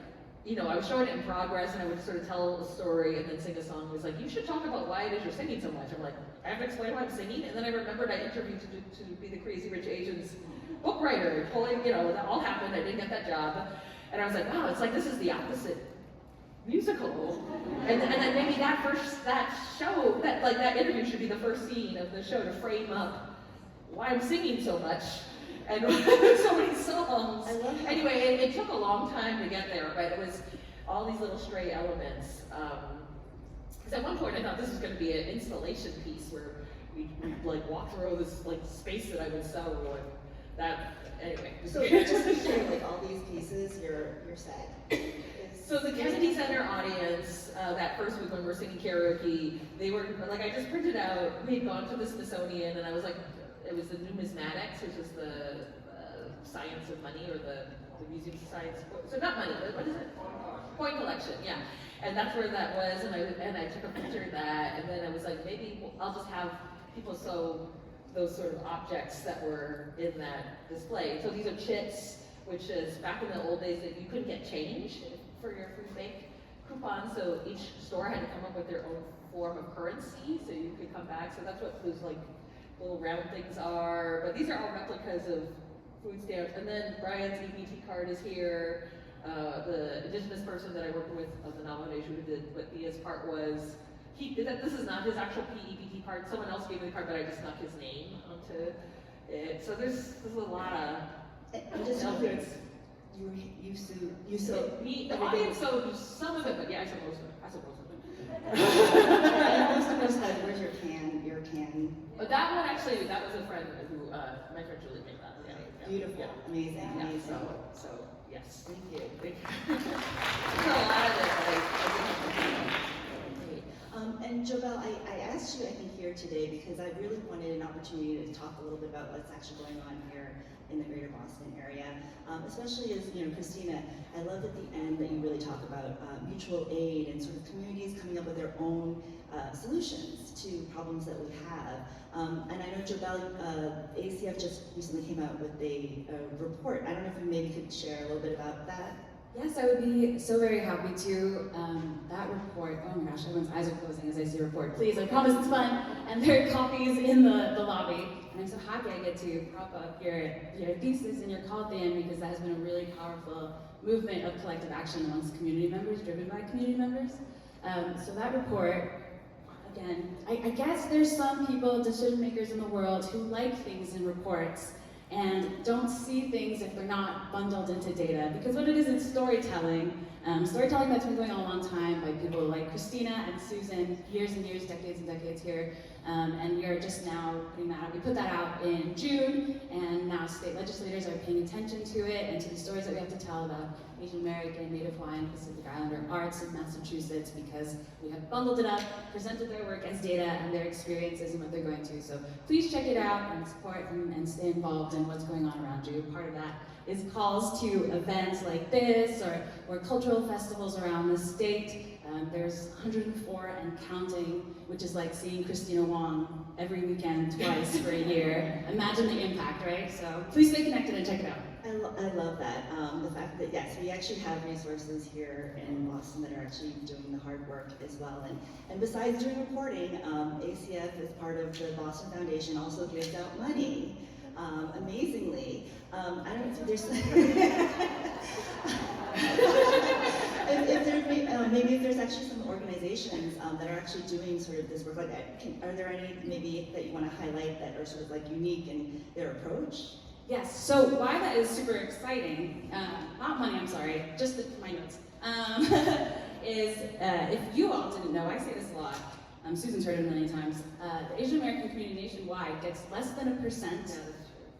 I was showing it in progress, and I would sort of tell a story and then sing a song. He was like, you should talk about why it is you're singing so much. I'm like, I have to explain why I'm singing? And then I remembered I interviewed to be the Crazy Rich Asians book writer, that all happened, I didn't get that job. And I was like, wow, it's like this is the opposite musical. And then maybe that show, that interview should be the first scene of the show to frame up why I'm singing so much and so many songs. I love that. Anyway, it took a long time to get there, but it was all these little stray elements. Because at one point I thought this was going to be an installation piece where we like walk through this like space that I would sell, or that. Anyway. So just to share, like all these pieces, your set. So the Kennedy Center audience, that first week when we were singing karaoke, they were, like I just printed out, we had gone to the Smithsonian and I was like, it was the numismatics, which is the science of money, or the Museum of Science, so not money, but what is it? Coin collection, yeah. And that's where that was, and I took a picture of that, and then I was like, maybe I'll just have people sew those sort of objects that were in that display. So these are chits, which is back in the old days that you couldn't get change for your food bank coupons, so each store had to come up with their own form of currency, so you could come back. So that's what those like little round things are. But these are all replicas of food stamps. And then Brian's EBT card is here. The indigenous person that I worked with of the nomination who did what Thea's part was, this is not his actual PEBT card. Someone else gave me the card, but I just snuck his name onto it. So there's a lot of I'm just curious. You sewed the everything. audience sewed some of it, but yeah, I sewed most of it. I sewed most of it. And most of us had, where's your can? But that one actually, that was a friend who, my friend Julie made that. Yeah. Beautiful, Yeah. amazing, Yeah, amazing. so, yes. Thank you. Thank you. There's a lot of it, but Great. And Jobel, I asked you, I think, here today because I really wanted an opportunity to talk a little bit about what's actually going on here in the greater Boston area, especially as, Kristina, I love at the end that you really talk about mutual aid and sort of communities coming up with their own solutions to problems that we have. And I know Jobel, ACF just recently came out with a report. I don't know if you maybe could share a little bit about that. Yes, I would be so very happy to. That report, oh my gosh, everyone's eyes are closing as I see a report. Please, I promise it's fun. And there are copies in the lobby. And I'm so happy I get to prop up your thesis and your call at the end, because that has been a really powerful movement of collective action amongst community members, driven by community members. So that report, again, I guess there's some people, decision makers in the world, who like things in reports and don't see things if they're not bundled into data. Because what it is, it's storytelling. Storytelling that's been going on a long time by people like Kristina and Susan, years and years, decades and decades here. And we are just now putting that out. We put that out in June, and now state legislators are paying attention to it and to the stories that we have to tell about Asian American, Native Hawaiian, Pacific Islander arts in Massachusetts, because we have bundled it up, presented their work as data and their experiences and what they're going to. So please check it out and support and stay involved in what's going on around you. Part of that is calls to events like this or cultural festivals around the state. There's 104 and counting, which is like seeing Kristina Wong every weekend twice for a year. Imagine the impact, right? So please stay connected and check it out. I love that. The fact that, yes, we actually have resources here in Boston that are actually doing the hard work as well. And besides doing reporting, ACF, as part of the Boston Foundation, also gives out money. Amazingly. I don't know if there's maybe if there's actually some organizations that are actually doing sort of this work like that. Are there any maybe that you want to highlight that are sort of like unique in their approach? Yes, so why that is super exciting, not money, I'm sorry, just my notes, is if you all didn't know, I say this a lot, Susan's heard it a million times, the Asian American community nationwide gets less than 1%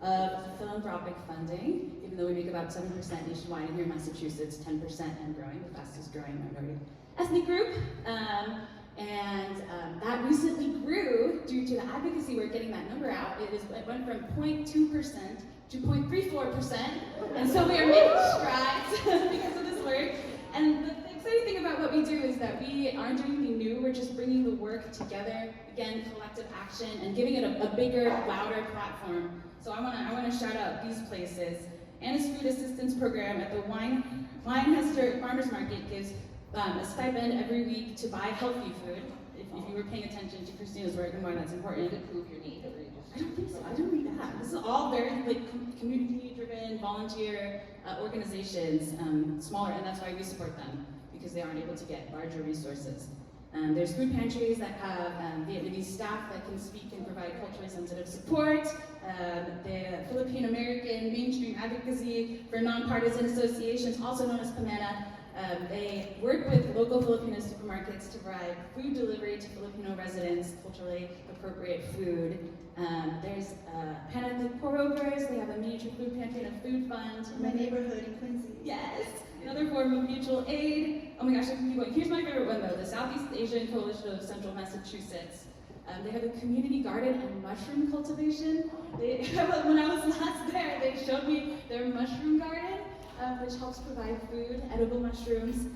of philanthropic funding, even though we make about 7% nationwide, and here in Massachusetts, 10% and growing, the fastest growing minority ethnic group. That recently grew due to the advocacy work, getting that number out. It went from 0.2% to 0.34%, and so we are making strides because of this work. And the exciting thing about what we do is that we aren't doing anything new, we're just bringing the work together, again, collective action, and giving it a bigger, louder platform. So I want to shout out these places. Anna's Food Assistance Program at the Winehester Farmers Market gives a stipend every week to buy healthy food. If you were paying attention to Kristina's work and why that's important. to prove your need, or you just... I don't think so. I don't read that. This is all very community-driven, volunteer organizations, smaller, and that's why we support them, because they aren't able to get larger resources. There's food pantries that have Vietnamese staff that can speak and provide culturally sensitive support. the Philippine American Mainstream Advocacy for Nonpartisan Associations, also known as PAMENA. They work with local Filipino supermarkets to provide food delivery to Filipino residents, culturally appropriate food. There's Panic with Pour-Overs. They have a miniature food pantry and a food fund. In my neighborhood in Quincy. Yes, another form of mutual aid. Oh my gosh, I can keep going. Here's my favorite one though, the Southeast Asian Coalition of Central Massachusetts. They have a community garden and mushroom cultivation. When I was last there, they showed me their mushroom garden, which helps provide food, edible mushrooms,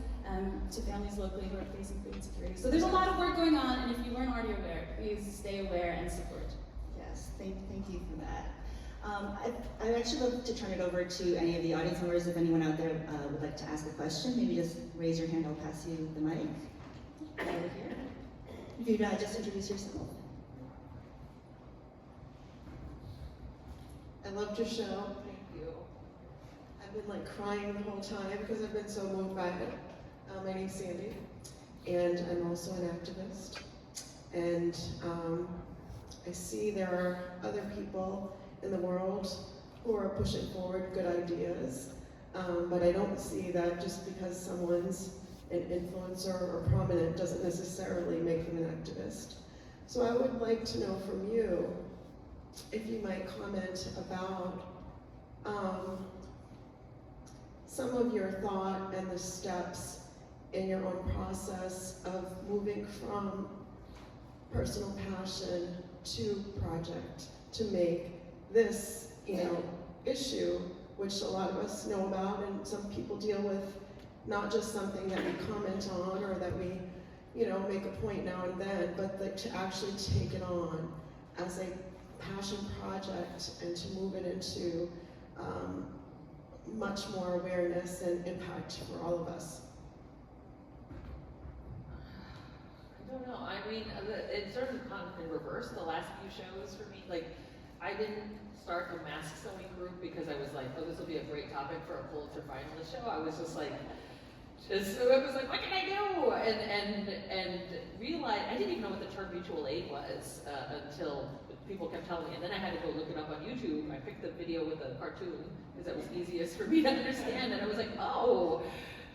to families locally who are facing food insecurity. So there's a lot of work going on, and if you weren't already aware, please stay aware and support. Yes, thank you for that. I'd actually love to turn it over to any of the audience members. If anyone out there would like to ask a question, maybe just raise your hand, I'll pass you the mic. Over here. If you'd just introduce yourself. I loved your show, thank you. I've been like crying the whole time because I've been so moved by it. My name's Sandy, and I'm also an activist. And I see there are other people in the world who are pushing forward good ideas, but I don't see that just because someone's an influencer or prominent doesn't necessarily make them an activist. So I would like to know from you if you might comment about some of your thought and the steps in your own process of moving from personal passion to project to make this, issue, which a lot of us know about and some people deal with, not just something that we comment on or that we, make a point now and then, but to actually take it on as a passion project and to move it into much more awareness and impact for all of us. I don't know. I mean, it's sort of gone in reverse the last few shows for me. Like, I didn't start a mask sewing group because I was like, oh, this will be a great topic for a Pulitzer finalist show. I was just like, what can I do? And realized, I didn't even know what the term mutual aid was until people kept telling me. And then I had to go look it up on YouTube. I picked the video with the cartoon because that was easiest for me to understand. And I was like, oh,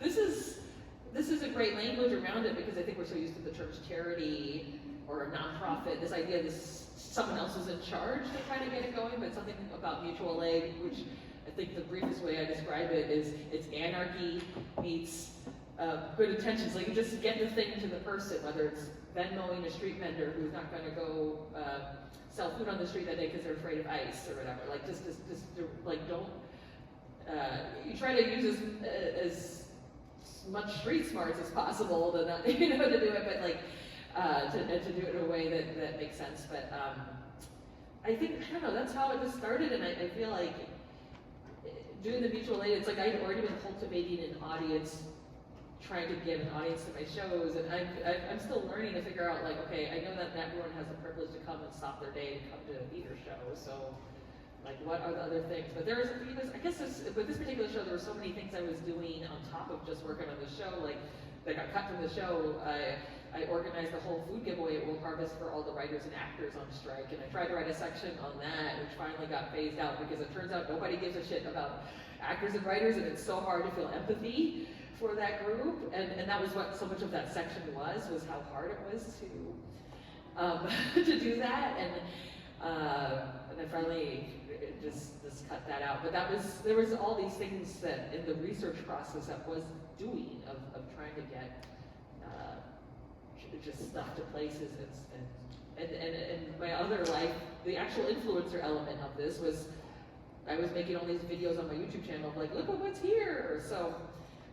this is a great language around it because I think we're so used to the terms charity or a nonprofit, this idea that someone else is in charge to kind of get it going, but something about mutual aid, which I think the briefest way I describe it is it's anarchy meets good intentions. Like you just get the thing to the person, whether it's Venmoing a street vendor who's not going to go sell food on the street that day because they're afraid of ice or whatever. Like just like don't. You try to use as much street smarts as possible to not, to do it, but like to do it in a way that makes sense. But I think I don't know. That's how it just started, and I feel like doing the mutual aid. It's like I'd already been cultivating an audience, trying to get an audience to my shows, and I'm still learning to figure out like, okay, I know that everyone has the privilege to come and stop their day and come to a theater show, so. Like, what are the other things? But I guess with this particular show, there were so many things I was doing on top of just working on the show. Like, that got cut from the show. I organized the whole food giveaway at World Harvest for all the writers and actors on strike. And I tried to write a section on that, which finally got phased out because it turns out nobody gives a shit about actors and writers, and it's so hard to feel empathy for that group. And that was what so much of that section was how hard it was to do that. And I finally just cut that out. But there was all these things that in the research process that was doing of trying to get just stuff to places and my other life, the actual influencer element of this was I was making all these videos on my YouTube channel of like, look at what's here. So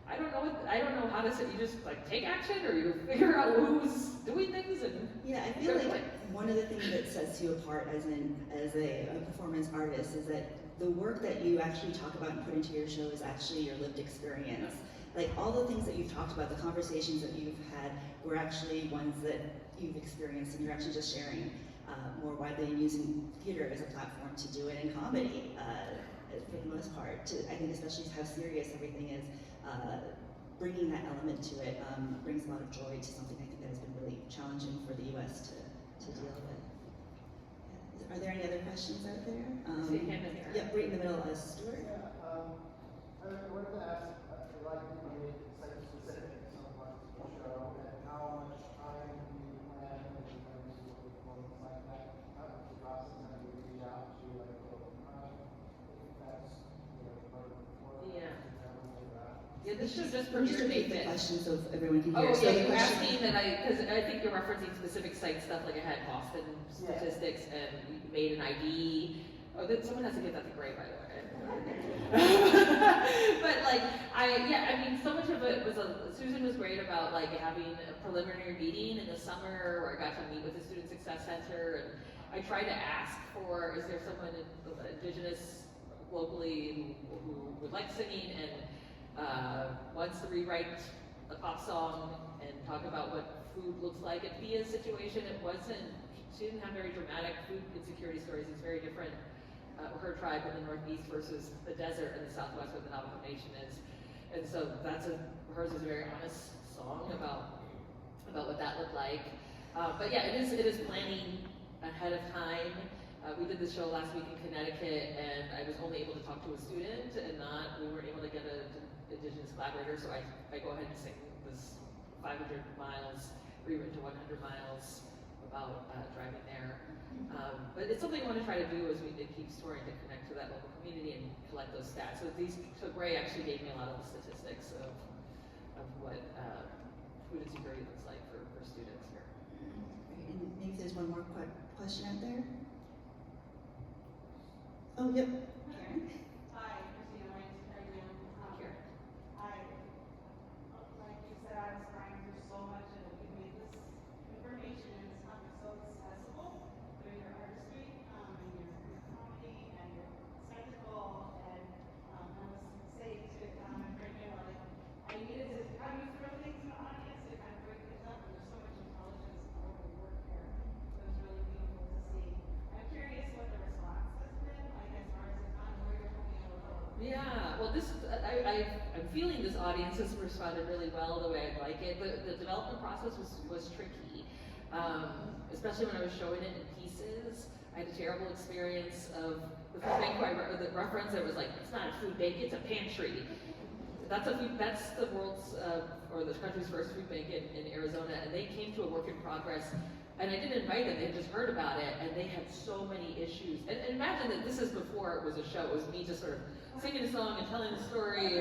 I don't know how to say, you just like take action or you figure out who's doing things and yeah, I feel like one of the things that sets you apart as a performance artist is that the work that you actually talk about and put into your show is actually your lived experience. Like all the things that you've talked about, the conversations that you've had were actually ones that you've experienced and you're actually just sharing more widely and using theater as a platform to do it in comedy for the most part. I think especially how serious everything is. Bringing that element to it brings a lot of joy to something I think that has been really challenging for the U.S. to deal with. Yeah. Are there any other questions out there? See a hand in here. Yep, right in the middle, Stuart. I wanted to ask, I'd like to make site-specific somewhat show, and how much time do you plan and performance like that? How does the process, how do you reach out to like local time? If that's, part of the performance. Yeah. Yeah. Yeah, this should just Let me just premiere repeat May the 5th. question so everyone can Oh, hear. So yeah, the you're question- asking that because I think you're referencing specific site stuff, like I had Boston statistics and we made an ID. Oh, someone has to get that to Gray, by the way. But like, I mean, so much of it was, Susan was great about like having a preliminary meeting in the summer where I got to meet with the Student Success Center, and I tried to ask for, is there someone Indigenous locally who would like singing and wants to rewrite a pop song and talk about what food looks like. At Pia's situation, she didn't have very dramatic food insecurity stories. It's very different. Her tribe in the Northeast versus the desert in the Southwest where the Navajo Nation is. And so hers is a very honest song about what that looked like. But yeah, it is planning ahead of time. We did this show last week in Connecticut, and I was only able to talk to a student, and we weren't able to get an Indigenous collaborator, so I go ahead and sing this 500 miles, rewritten to 100 miles about driving there. But it's something I want to try to do as we keep touring to connect to that local community and collect those stats. So Gray actually gave me a lot of the statistics of what food insecurity looks like for students here. Great, and maybe there's one more question out there. Oh, yep. Karen? Hi, Kristina Wong. How are you doing? Here. Like you said, I was trying through so much, and you made this information and it's not so accessible through your artistry, and your comedy and your spectacle. And I was saying to my friend, I needed to, how do you throw things in the audience to kind of break things up? And there's so much intelligence and all the work here. So it's really beautiful to see. I'm curious what the response has been, like as far as the time where you're hoping it will go. Yeah, well, I'm feeling this audience has responded really well the way I'd like it. The development process was tricky, especially when I was showing it in pieces. I had a terrible experience of the food bank where I wrote the reference. It was like, it's not a food bank, it's a pantry. That's the world's or the country's first food bank in Arizona, and they came to a work in progress. And I didn't invite them, they had just heard about it, and they had so many issues. And imagine that this is before it was a show, it was me just sort of singing a song and telling the story,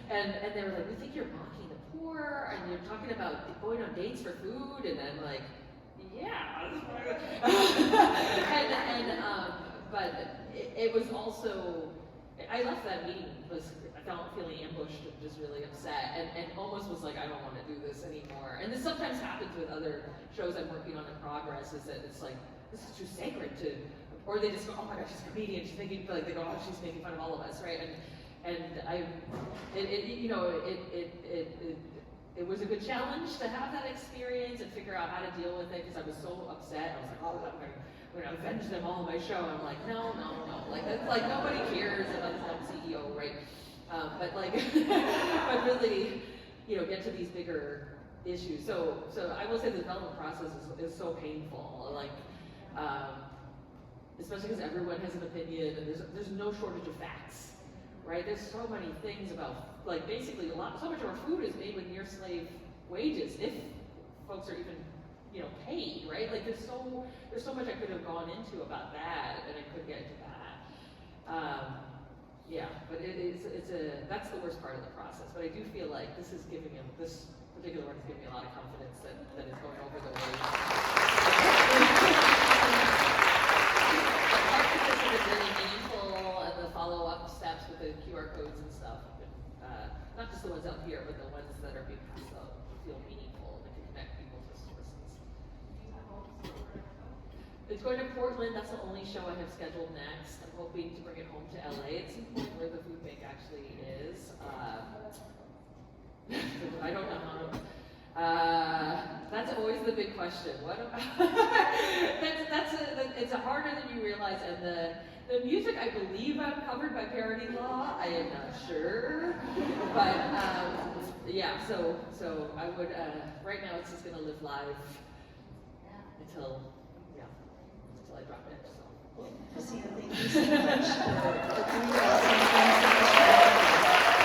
and they were like, we think you're mocking the poor, and you're talking about going on dates for food, and I'm like, yeah. But it was also, I left that meeting, I felt feeling ambushed and just really upset, and almost was like, I don't want to do this anymore. And this sometimes happens with other shows I'm working on in progress, is that it's like, this is too sacred to, or they just go, oh my gosh, she's a comedian, she's making, like they go, oh, she's making fun of all of us, right? It was a good challenge to have that experience and figure out how to deal with it, because I was so upset. I was like, oh, I'm gonna avenge them all in my show. And I'm like, no. Like, it's like nobody cares about the CEO, right? But really, get to these bigger issues. So I will say the development process is so painful. Like, especially because everyone has an opinion, and there's no shortage of facts, right? There's so many things about, like, basically so much of our food is made with near slave wages, if folks are even, paid, right? Like, there's so much I could have gone into about that, and I could get into that. Yeah, but that's the worst part of the process. But I do feel like this particular one has given me a lot of confidence that it's going over the way. It's really meaningful, and the follow-up steps with the QR codes and stuff. Not just the ones out here, but the ones that are being passed out feel meaningful and can connect people to sources. It's going to Portland. That's the only show I have scheduled next. I'm hoping to bring it home to LA at some point where the food bank actually is. I don't know how. That's always the big question. It's harder than you realize. And the music, I believe I'm covered by parody law. I am not sure, but yeah. So I would. Right now, it's just going to live live until I drop it. So. Kristina, thank you so much for coming to us and spending so much time.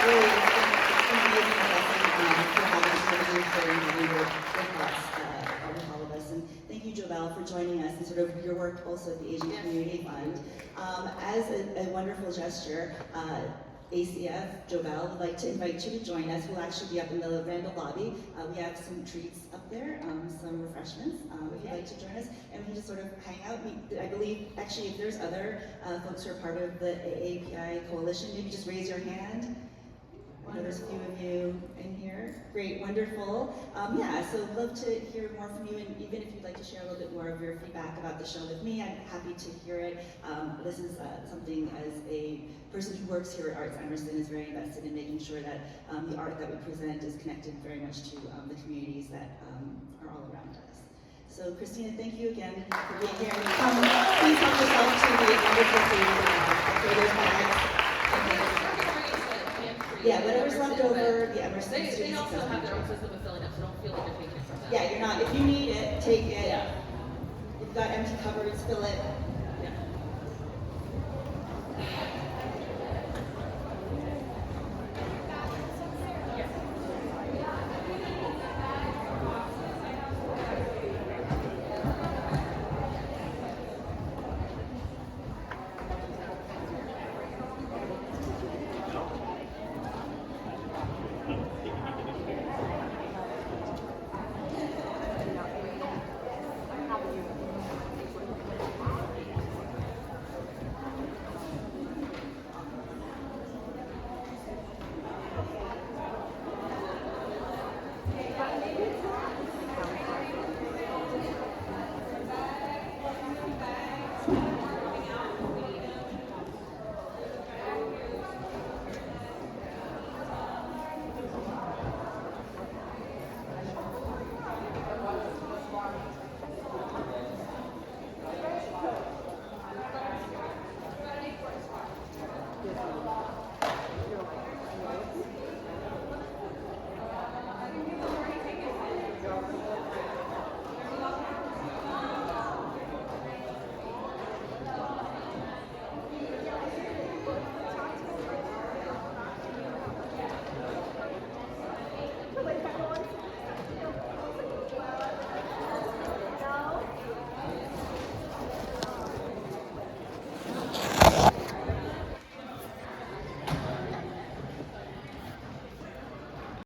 Really, it's been amazing for having you for having your thoughts with all of us. And thank you, Joelle, for joining us and sort of your work also at the Asian Community Fund. As a wonderful gesture, ACF, Joelle, would like to invite you to join us. We'll actually be up in the Randall lobby. We have some treats up there, some refreshments, if you'd like to join us. And we can just sort of hang out. I believe, actually, if there's other folks who are part of the AAPI coalition, maybe just raise your hand. I know there's a few of you in here. Great, wonderful. Yeah, so love to hear more from you, and even if you'd like to share a little bit more of your feedback about the show with me, I'm happy to hear it. This is something, as a person who works here at Arts Emerson, is very invested in making sure that the art that we present is connected very much to the communities that are all around us. So Kristina, thank you again for being here. Please help yourself to the wonderful food. There's bags. Yeah, whatever's left over, the Emerson students. They also have their own system of filling up, so don't feel like you're taking it from them. Yeah, you're not, if you need it, take it. Yeah. If you've got empty cupboards, fill it.